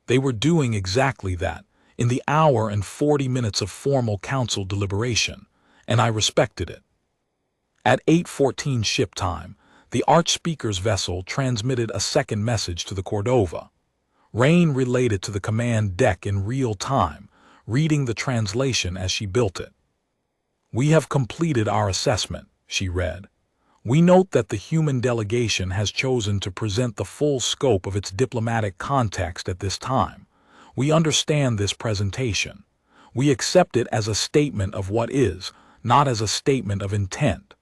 They were doing exactly that in the hour and 40 minutes of formal council deliberation, and I respected it. At 8:14 ship time, the Archspeaker's vessel transmitted a second message to the Cordova. Rain relayed it to the command deck in real time, reading the translation as she built it. "We have completed our assessment," she read. "We note that the human delegation has chosen to present the full scope of its diplomatic context at this time. We understand this presentation. We accept it as a statement of what is, not as a statement of intent.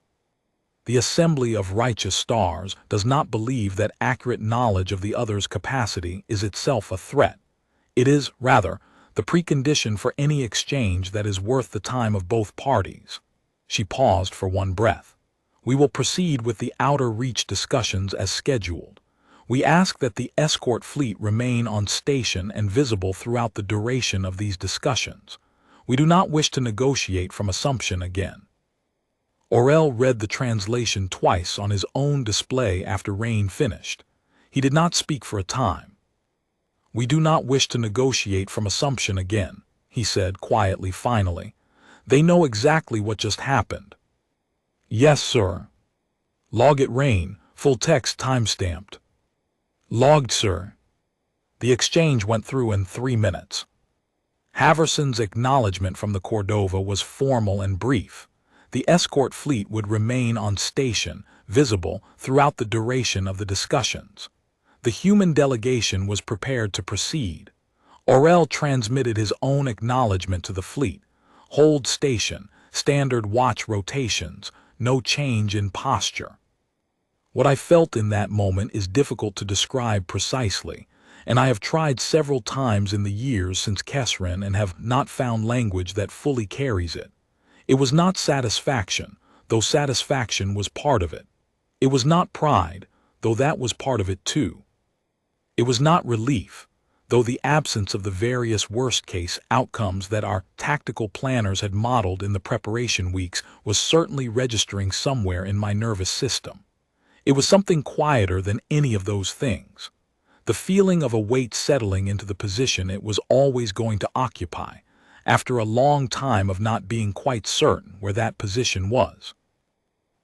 The Assembly of Righteous Stars does not believe that accurate knowledge of the other's capacity is itself a threat. It is, rather, the precondition for any exchange that is worth the time of both parties." She paused for one breath. "We will proceed with the Outer Reach discussions as scheduled. We ask that the escort fleet remain on station and visible throughout the duration of these discussions. We do not wish to negotiate from assumption again." Aurel read the translation twice on his own display after Rain finished. He did not speak for a time. "We do not wish to negotiate from assumption again," he said quietly finally. "They know exactly what just happened." "Yes, sir." "Log it, Rain, full text time-stamped." "Logged, sir." The exchange went through in 3 minutes. Haverson's acknowledgement from the Cordova was formal and brief. The escort fleet would remain on station, visible, throughout the duration of the discussions. The human delegation was prepared to proceed. Aurel transmitted his own acknowledgement to the fleet. Hold station, standard watch rotations, no change in posture. What I felt in that moment is difficult to describe precisely, and I have tried several times in the years since Kessren and have not found language that fully carries it. It was not satisfaction, though satisfaction was part of it. It was not pride, though that was part of it too. It was not relief, though the absence of the various worst-case outcomes that our tactical planners had modeled in the preparation weeks was certainly registering somewhere in my nervous system. It was something quieter than any of those things. The feeling of a weight settling into the position it was always going to occupy, after a long time of not being quite certain where that position was.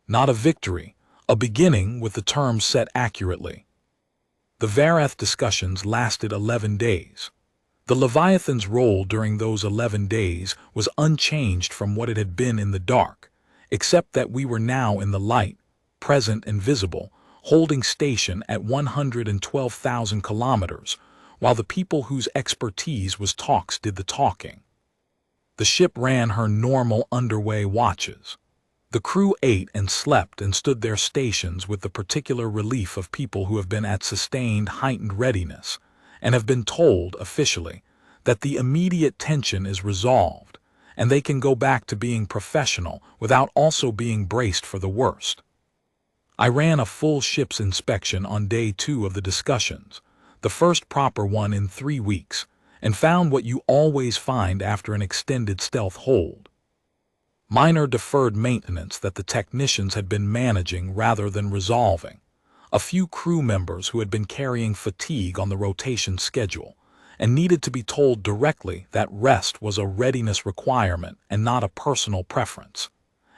Not a victory, a beginning with the terms set accurately. The Varath discussions lasted 11 days. The Leviathan's role during those 11 days was unchanged from what it had been in the dark, except that we were now in the light, present and visible, holding station at 112,000 kilometers, while the people whose expertise was talks did the talking. The ship ran her normal underway watches. The crew ate and slept and stood their stations with the particular relief of people who have been at sustained heightened readiness and have been told, officially, that the immediate tension is resolved and they can go back to being professional without also being braced for the worst. I ran a full ship's inspection on day 2 of the discussions, the first proper one in 3 weeks, and found what you always find after an extended stealth hold. Minor deferred maintenance that the technicians had been managing rather than resolving. A few crew members who had been carrying fatigue on the rotation schedule and needed to be told directly that rest was a readiness requirement and not a personal preference.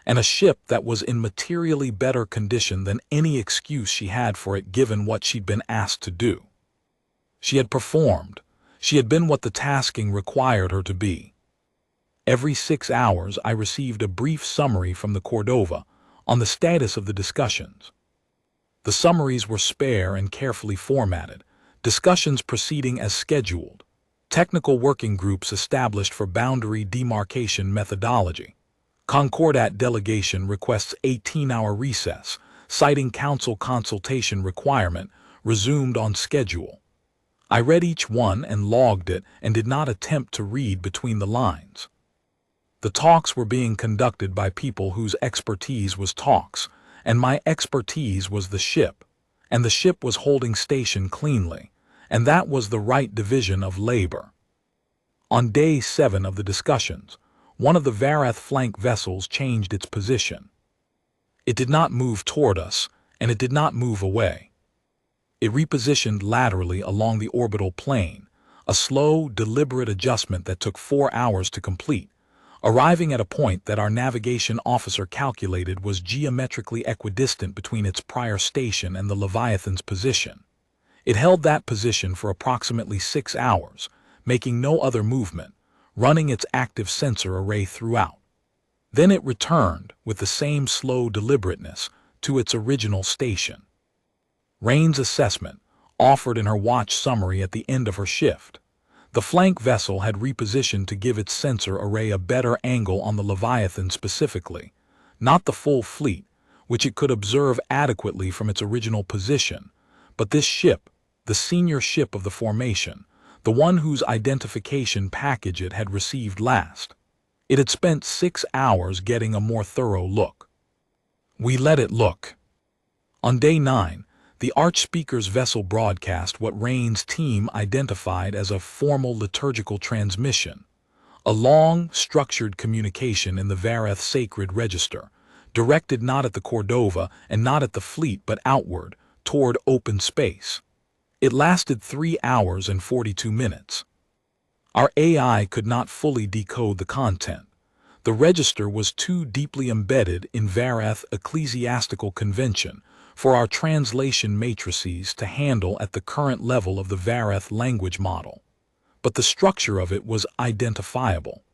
And a ship that was in materially better condition than any excuse she had for it given what she'd been asked to do. She had performed. She had been what the tasking required her to be. Every 6 hours I received a brief summary from the Cordova on the status of the discussions. The summaries were spare and carefully formatted, discussions proceeding as scheduled, technical working groups established for boundary demarcation methodology. Concordat delegation requests 18-hour recess, citing council consultation requirement, resumed on schedule. I read each one and logged it and did not attempt to read between the lines. The talks were being conducted by people whose expertise was talks, and my expertise was the ship, and the ship was holding station cleanly, and that was the right division of labor. On day 7 of the discussions, one of the Varath flank vessels changed its position. It did not move toward us, and it did not move away. It repositioned laterally along the orbital plane, a slow, deliberate adjustment that took 4 hours to complete, arriving at a point that our navigation officer calculated was geometrically equidistant between its prior station and the Leviathan's position. It held that position for approximately 6 hours, making no other movement, running its active sensor array throughout. Then it returned, with the same slow deliberateness, to its original station. Rain's assessment, offered in her watch summary at the end of her shift. The flank vessel had repositioned to give its sensor array a better angle on the Leviathan specifically, not the full fleet, which it could observe adequately from its original position, but this ship, the senior ship of the formation, the one whose identification package it had received last. It had spent 6 hours getting a more thorough look. We let it look. On day 9, the Archspeaker's vessel broadcast what Rain's team identified as a formal liturgical transmission, a long, structured communication in the Varath sacred register, directed not at the Cordova and not at the fleet but outward, toward open space. It lasted 3 hours and 42 minutes. Our AI could not fully decode the content. The register was too deeply embedded in Varath ecclesiastical convention for our translation matrices to handle at the current level of the Varath language model. But the structure of it was identifiable.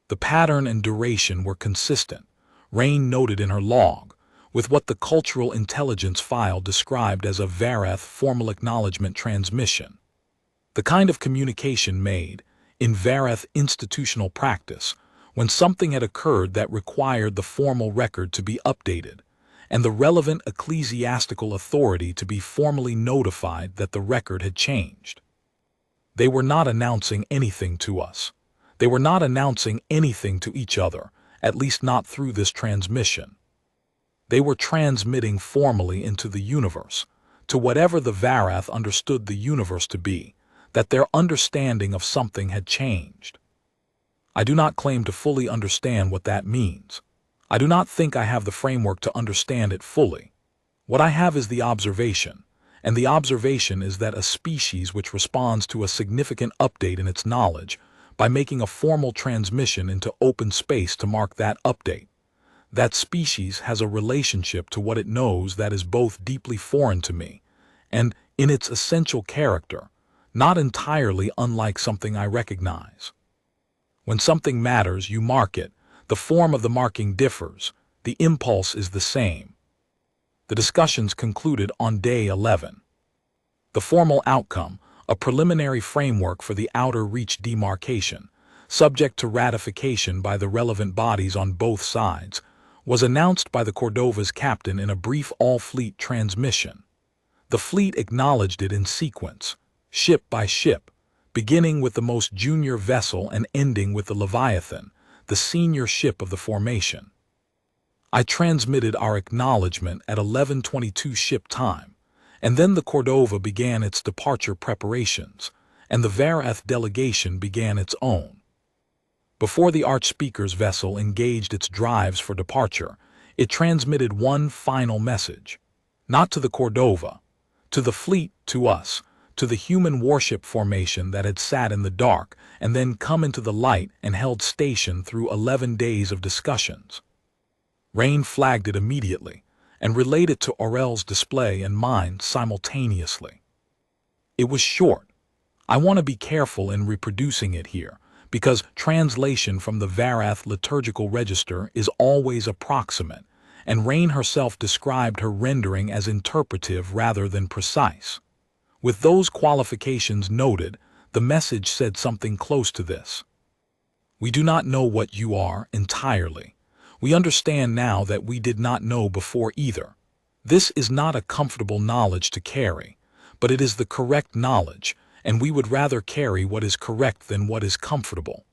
The pattern and duration were consistent, Rain noted in her log, with what the cultural intelligence file described as a Varath formal acknowledgement transmission. The kind of communication made, in Varath institutional practice, when something had occurred that required the formal record to be updated, and the relevant ecclesiastical authority to be formally notified that the record had changed. They were not announcing anything to us. They were not announcing anything to each other, at least not through this transmission. They were transmitting formally into the universe, to whatever the Varath understood the universe to be, that their understanding of something had changed. I do not claim to fully understand what that means. I do not think I have the framework to understand it fully. What I have is the observation, and the observation is that a species which responds to a significant update in its knowledge by making a formal transmission into open space to mark that update, that species has a relationship to what it knows that is both deeply foreign to me and, in its essential character, not entirely unlike something I recognize. When something matters, you mark it. The form of the marking differs. The impulse is the same. The discussions concluded on day 11. The formal outcome, a preliminary framework for the outer reach demarcation, subject to ratification by the relevant bodies on both sides, was announced by the Cordova's captain in a brief all-fleet transmission. The fleet acknowledged it in sequence, ship by ship, beginning with the most junior vessel and ending with the Leviathan, the senior ship of the formation. I transmitted our acknowledgement at 11:22 ship time, and then the Cordova began its departure preparations, and the Varath delegation began its own. Before the Archspeaker's vessel engaged its drives for departure, it transmitted one final message, not to the Cordova, to the fleet, to us, to the human warship formation that had sat in the dark and then come into the light and held station through 11 days of discussions. Rain flagged it immediately and relayed it to Aurel's display and mine simultaneously. It was short. I want to be careful in reproducing it here, because translation from the Varath liturgical register is always approximate, and Rain herself described her rendering as interpretive rather than precise. With those qualifications noted, the message said something close to this. We do not know what you are entirely. We understand now that we did not know before either. This is not a comfortable knowledge to carry, but it is the correct knowledge, and we would rather carry what is correct than what is comfortable.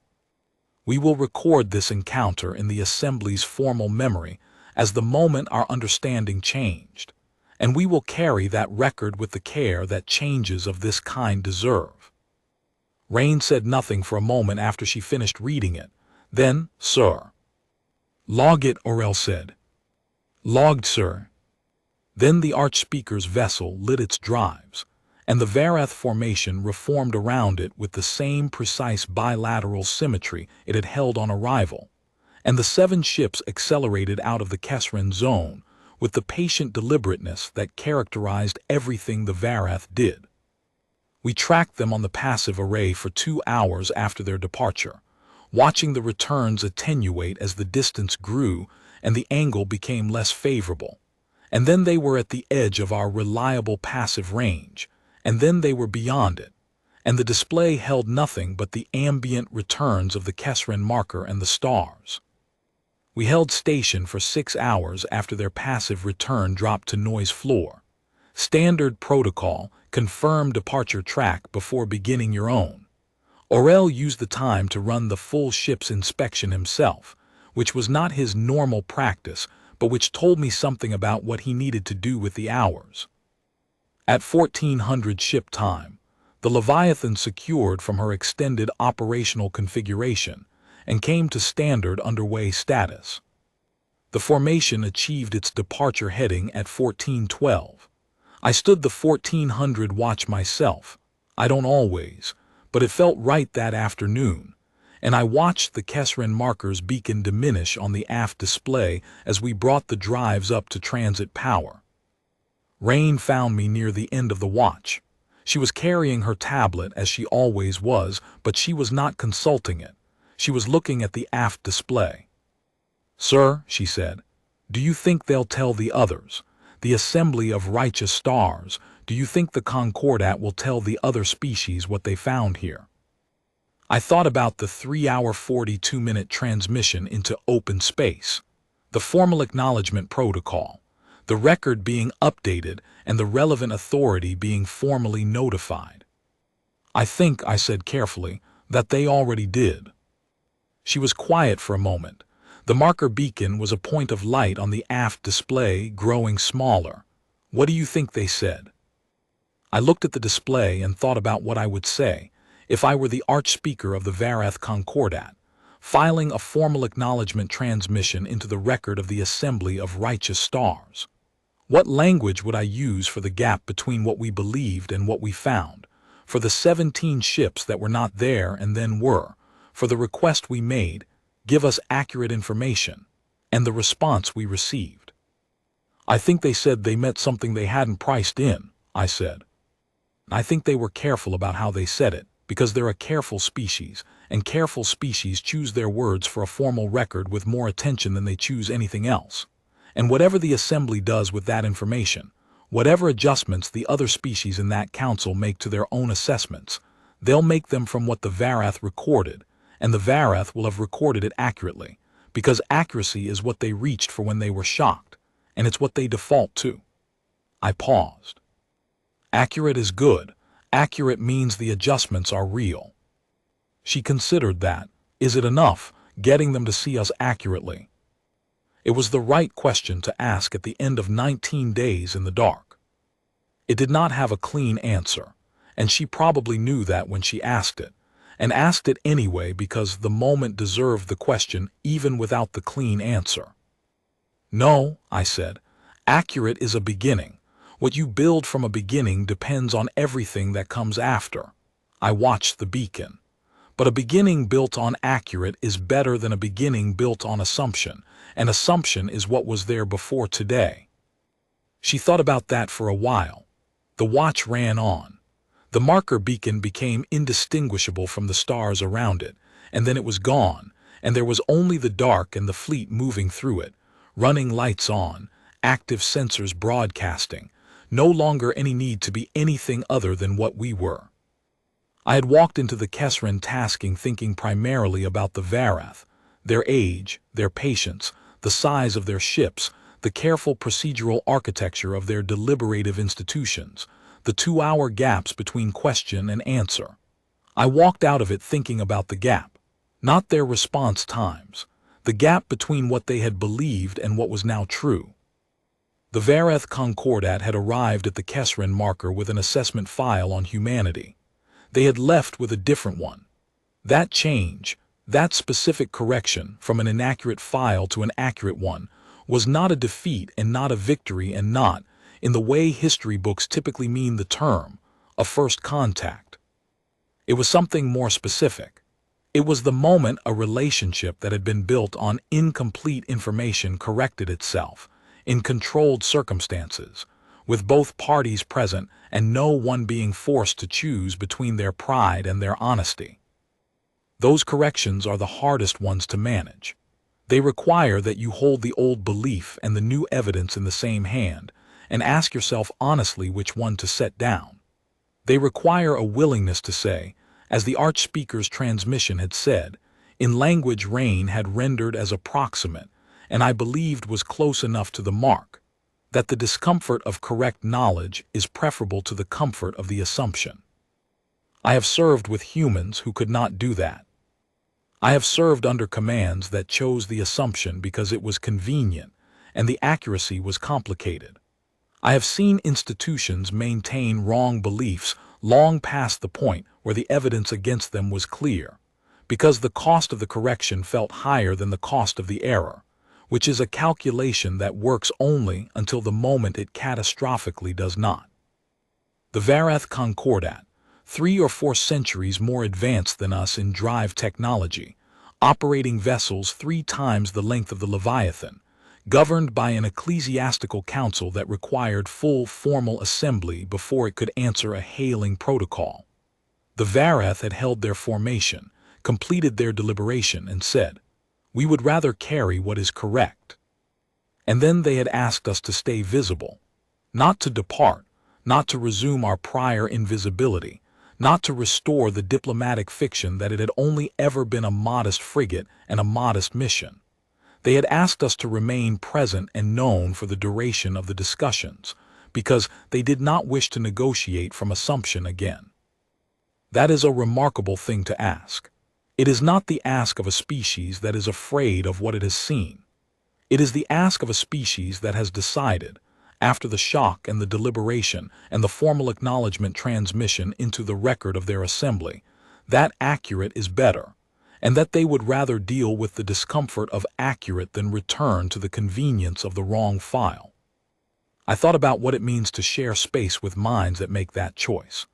We will record this encounter in the Assembly's formal memory as the moment our understanding changed, and we will carry that record with the care that changes of this kind deserve. Rain said nothing for a moment after she finished reading it. Then, "Sir." "Log it," Aurel said. "Logged, sir." Then the Archspeaker's vessel lit its drives, and the Varath formation reformed around it with the same precise bilateral symmetry it had held on arrival, and the 7 ships accelerated out of the Kessren zone with the patient deliberateness that characterized everything the Varath did. We tracked them on the passive array for 2 hours after their departure, watching the returns attenuate as the distance grew and the angle became less favorable. And then they were at the edge of our reliable passive range, and then they were beyond it, and the display held nothing but the ambient returns of the Kessren Marker and the stars. We held station for 6 hours after their passive return dropped to noise floor. Standard protocol: confirm departure track before beginning your own. Aurel used the time to run the full ship's inspection himself, which was not his normal practice, but which told me something about what he needed to do with the hours. At 1400 ship time, the Leviathan secured from her extended operational configuration and came to standard underway status. The formation achieved its departure heading at 1412. I stood the 1400 watch myself. I don't always, but it felt right that afternoon, and I watched the Kessren Marker's beacon diminish on the aft display as we brought the drives up to transit power. Rain found me near the end of the watch. She was carrying her tablet as she always was, but she was not consulting it. She was looking at the aft display. "Sir," she said, "do you think they'll tell the others, the Assembly of Righteous Stars? Do you think the Concordat will tell the other species what they found here?" I thought about the 3-hour 42-minute transmission into open space, the formal acknowledgement protocol, the record being updated and the relevant authority being formally notified. "I think," I said carefully, "that they already did." She was quiet for a moment. The marker beacon was a point of light on the aft display, growing smaller. "What do you think they said?" I looked at the display and thought about what I would say if I were the Archspeaker of the Varath Concordat, filing a formal acknowledgement transmission into the record of the Assembly of Righteous Stars. What language would I use for the gap between what we believed and what we found, for the 17 ships that were not there and then were, for the request we made, "Give us accurate information," and the response we received? "I think they said they meant something they hadn't priced in," I said. I think they were careful about how they said it, because they're a careful species, and careful species choose their words for a formal record with more attention than they choose anything else. And whatever the Assembly does with that information, whatever adjustments the other species in that council make to their own assessments, they'll make them from what the Varath recorded, and the Varath will have recorded it accurately, because accuracy is what they reached for when they were shocked, and it's what they default to. I paused. Accurate is good. Accurate means the adjustments are real. She considered that. Is it enough, getting them to see us accurately? It was the right question to ask at the end of 19 days in the dark. It did not have a clean answer, and she probably knew that when she asked it, and asked it anyway because the moment deserved the question even without the clean answer. "No," I said, "accurate is a beginning. What you build from a beginning depends on everything that comes after." I watched the beacon. But a beginning built on accurate is better than a beginning built on assumption, and assumption is what was there before today. She thought about that for a while. The watch ran on. The marker beacon became indistinguishable from the stars around it, and then it was gone, and there was only the dark and the fleet moving through it, running lights on, active sensors broadcasting, no longer any need to be anything other than what we were. I had walked into the Kessren tasking thinking primarily about the Varath, their age, their patience, the size of their ships, the careful procedural architecture of their deliberative institutions, the 2-hour gaps between question and answer. I walked out of it thinking about the gap, not their response times, the gap between what they had believed and what was now true. The Varath Concordat had arrived at the Kessren Marker with an assessment file on humanity. They had left with a different one. That change, that specific correction from an inaccurate file to an accurate one, was not a defeat and not a victory and not, in the way history books typically mean the term, a first contact. It was something more specific. It was the moment a relationship that had been built on incomplete information corrected itself, in controlled circumstances, with both parties present and no one being forced to choose between their pride and their honesty. Those corrections are the hardest ones to manage. They require that you hold the old belief and the new evidence in the same hand, and ask yourself honestly which one to set down. They require a willingness to say, as the Archspeaker's transmission had said, in language Rain had rendered as approximate, and I believed was close enough to the mark, that the discomfort of correct knowledge is preferable to the comfort of the assumption. I have served with humans who could not do that. I have served under commands that chose the assumption because it was convenient, and the accuracy was complicated. I have seen institutions maintain wrong beliefs long past the point where the evidence against them was clear, because the cost of the correction felt higher than the cost of the error, which is a calculation that works only until the moment it catastrophically does not. The Varath Concordat, 3 or 4 centuries more advanced than us in drive technology, operating vessels 3 times the length of the Leviathan, governed by an ecclesiastical council that required full formal assembly before it could answer a hailing protocol. The Varath had held their formation, completed their deliberation, and said, "We would rather carry what is correct." And then they had asked us to stay visible, not to depart, not to resume our prior invisibility, not to restore the diplomatic fiction that it had only ever been a modest frigate and a modest mission. They had asked us to remain present and known for the duration of the discussions, because they did not wish to negotiate from assumption again. That is a remarkable thing to ask. It is not the ask of a species that is afraid of what it has seen. It is the ask of a species that has decided, after the shock and the deliberation and the formal acknowledgement transmission into the record of their assembly, that accurate is better, and that they would rather deal with the discomfort of accurate than return to the convenience of the wrong file. I thought about what it means to share space with minds that make that choice.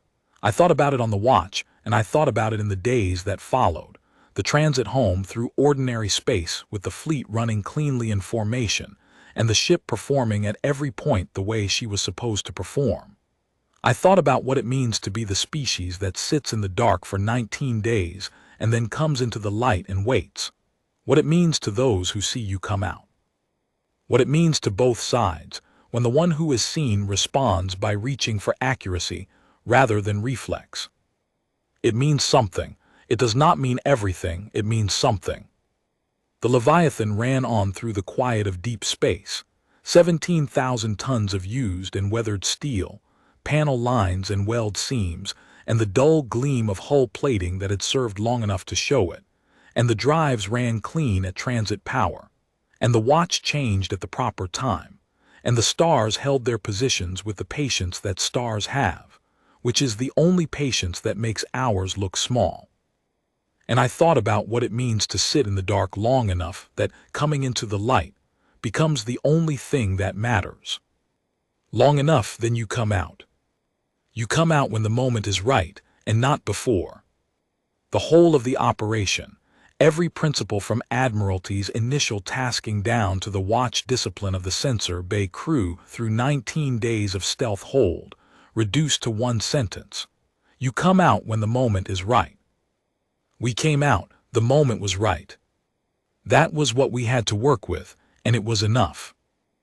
I thought about it on the watch, and I thought about it in the days that followed, the transit home through ordinary space with the fleet running cleanly in formation, and the ship performing at every point the way she was supposed to perform. I thought about what it means to be the species that sits in the dark for 19 days and then comes into the light and waits. What it means to those who see you come out. What it means to both sides when the one who is seen responds by reaching for accuracy rather than reflex. It means something. It does not mean everything. It means something. The Leviathan ran on through the quiet of deep space, 17,000 tons of used and weathered steel, panel lines and weld seams, and the dull gleam of hull plating that had served long enough to show it, and the drives ran clean at transit power, and the watch changed at the proper time, and the stars held their positions with the patience that stars have, which is the only patience that makes ours look small. And I thought about what it means to sit in the dark long enough that coming into the light becomes the only thing that matters. Long enough, then you come out. You come out when the moment is right, and not before. The whole of the operation, every principle from Admiralty's initial tasking down to the watch discipline of the Censor Bay crew through 19 days of stealth hold, reduced to one sentence. You come out when the moment is right. We came out, the moment was right. That was what we had to work with, and it was enough.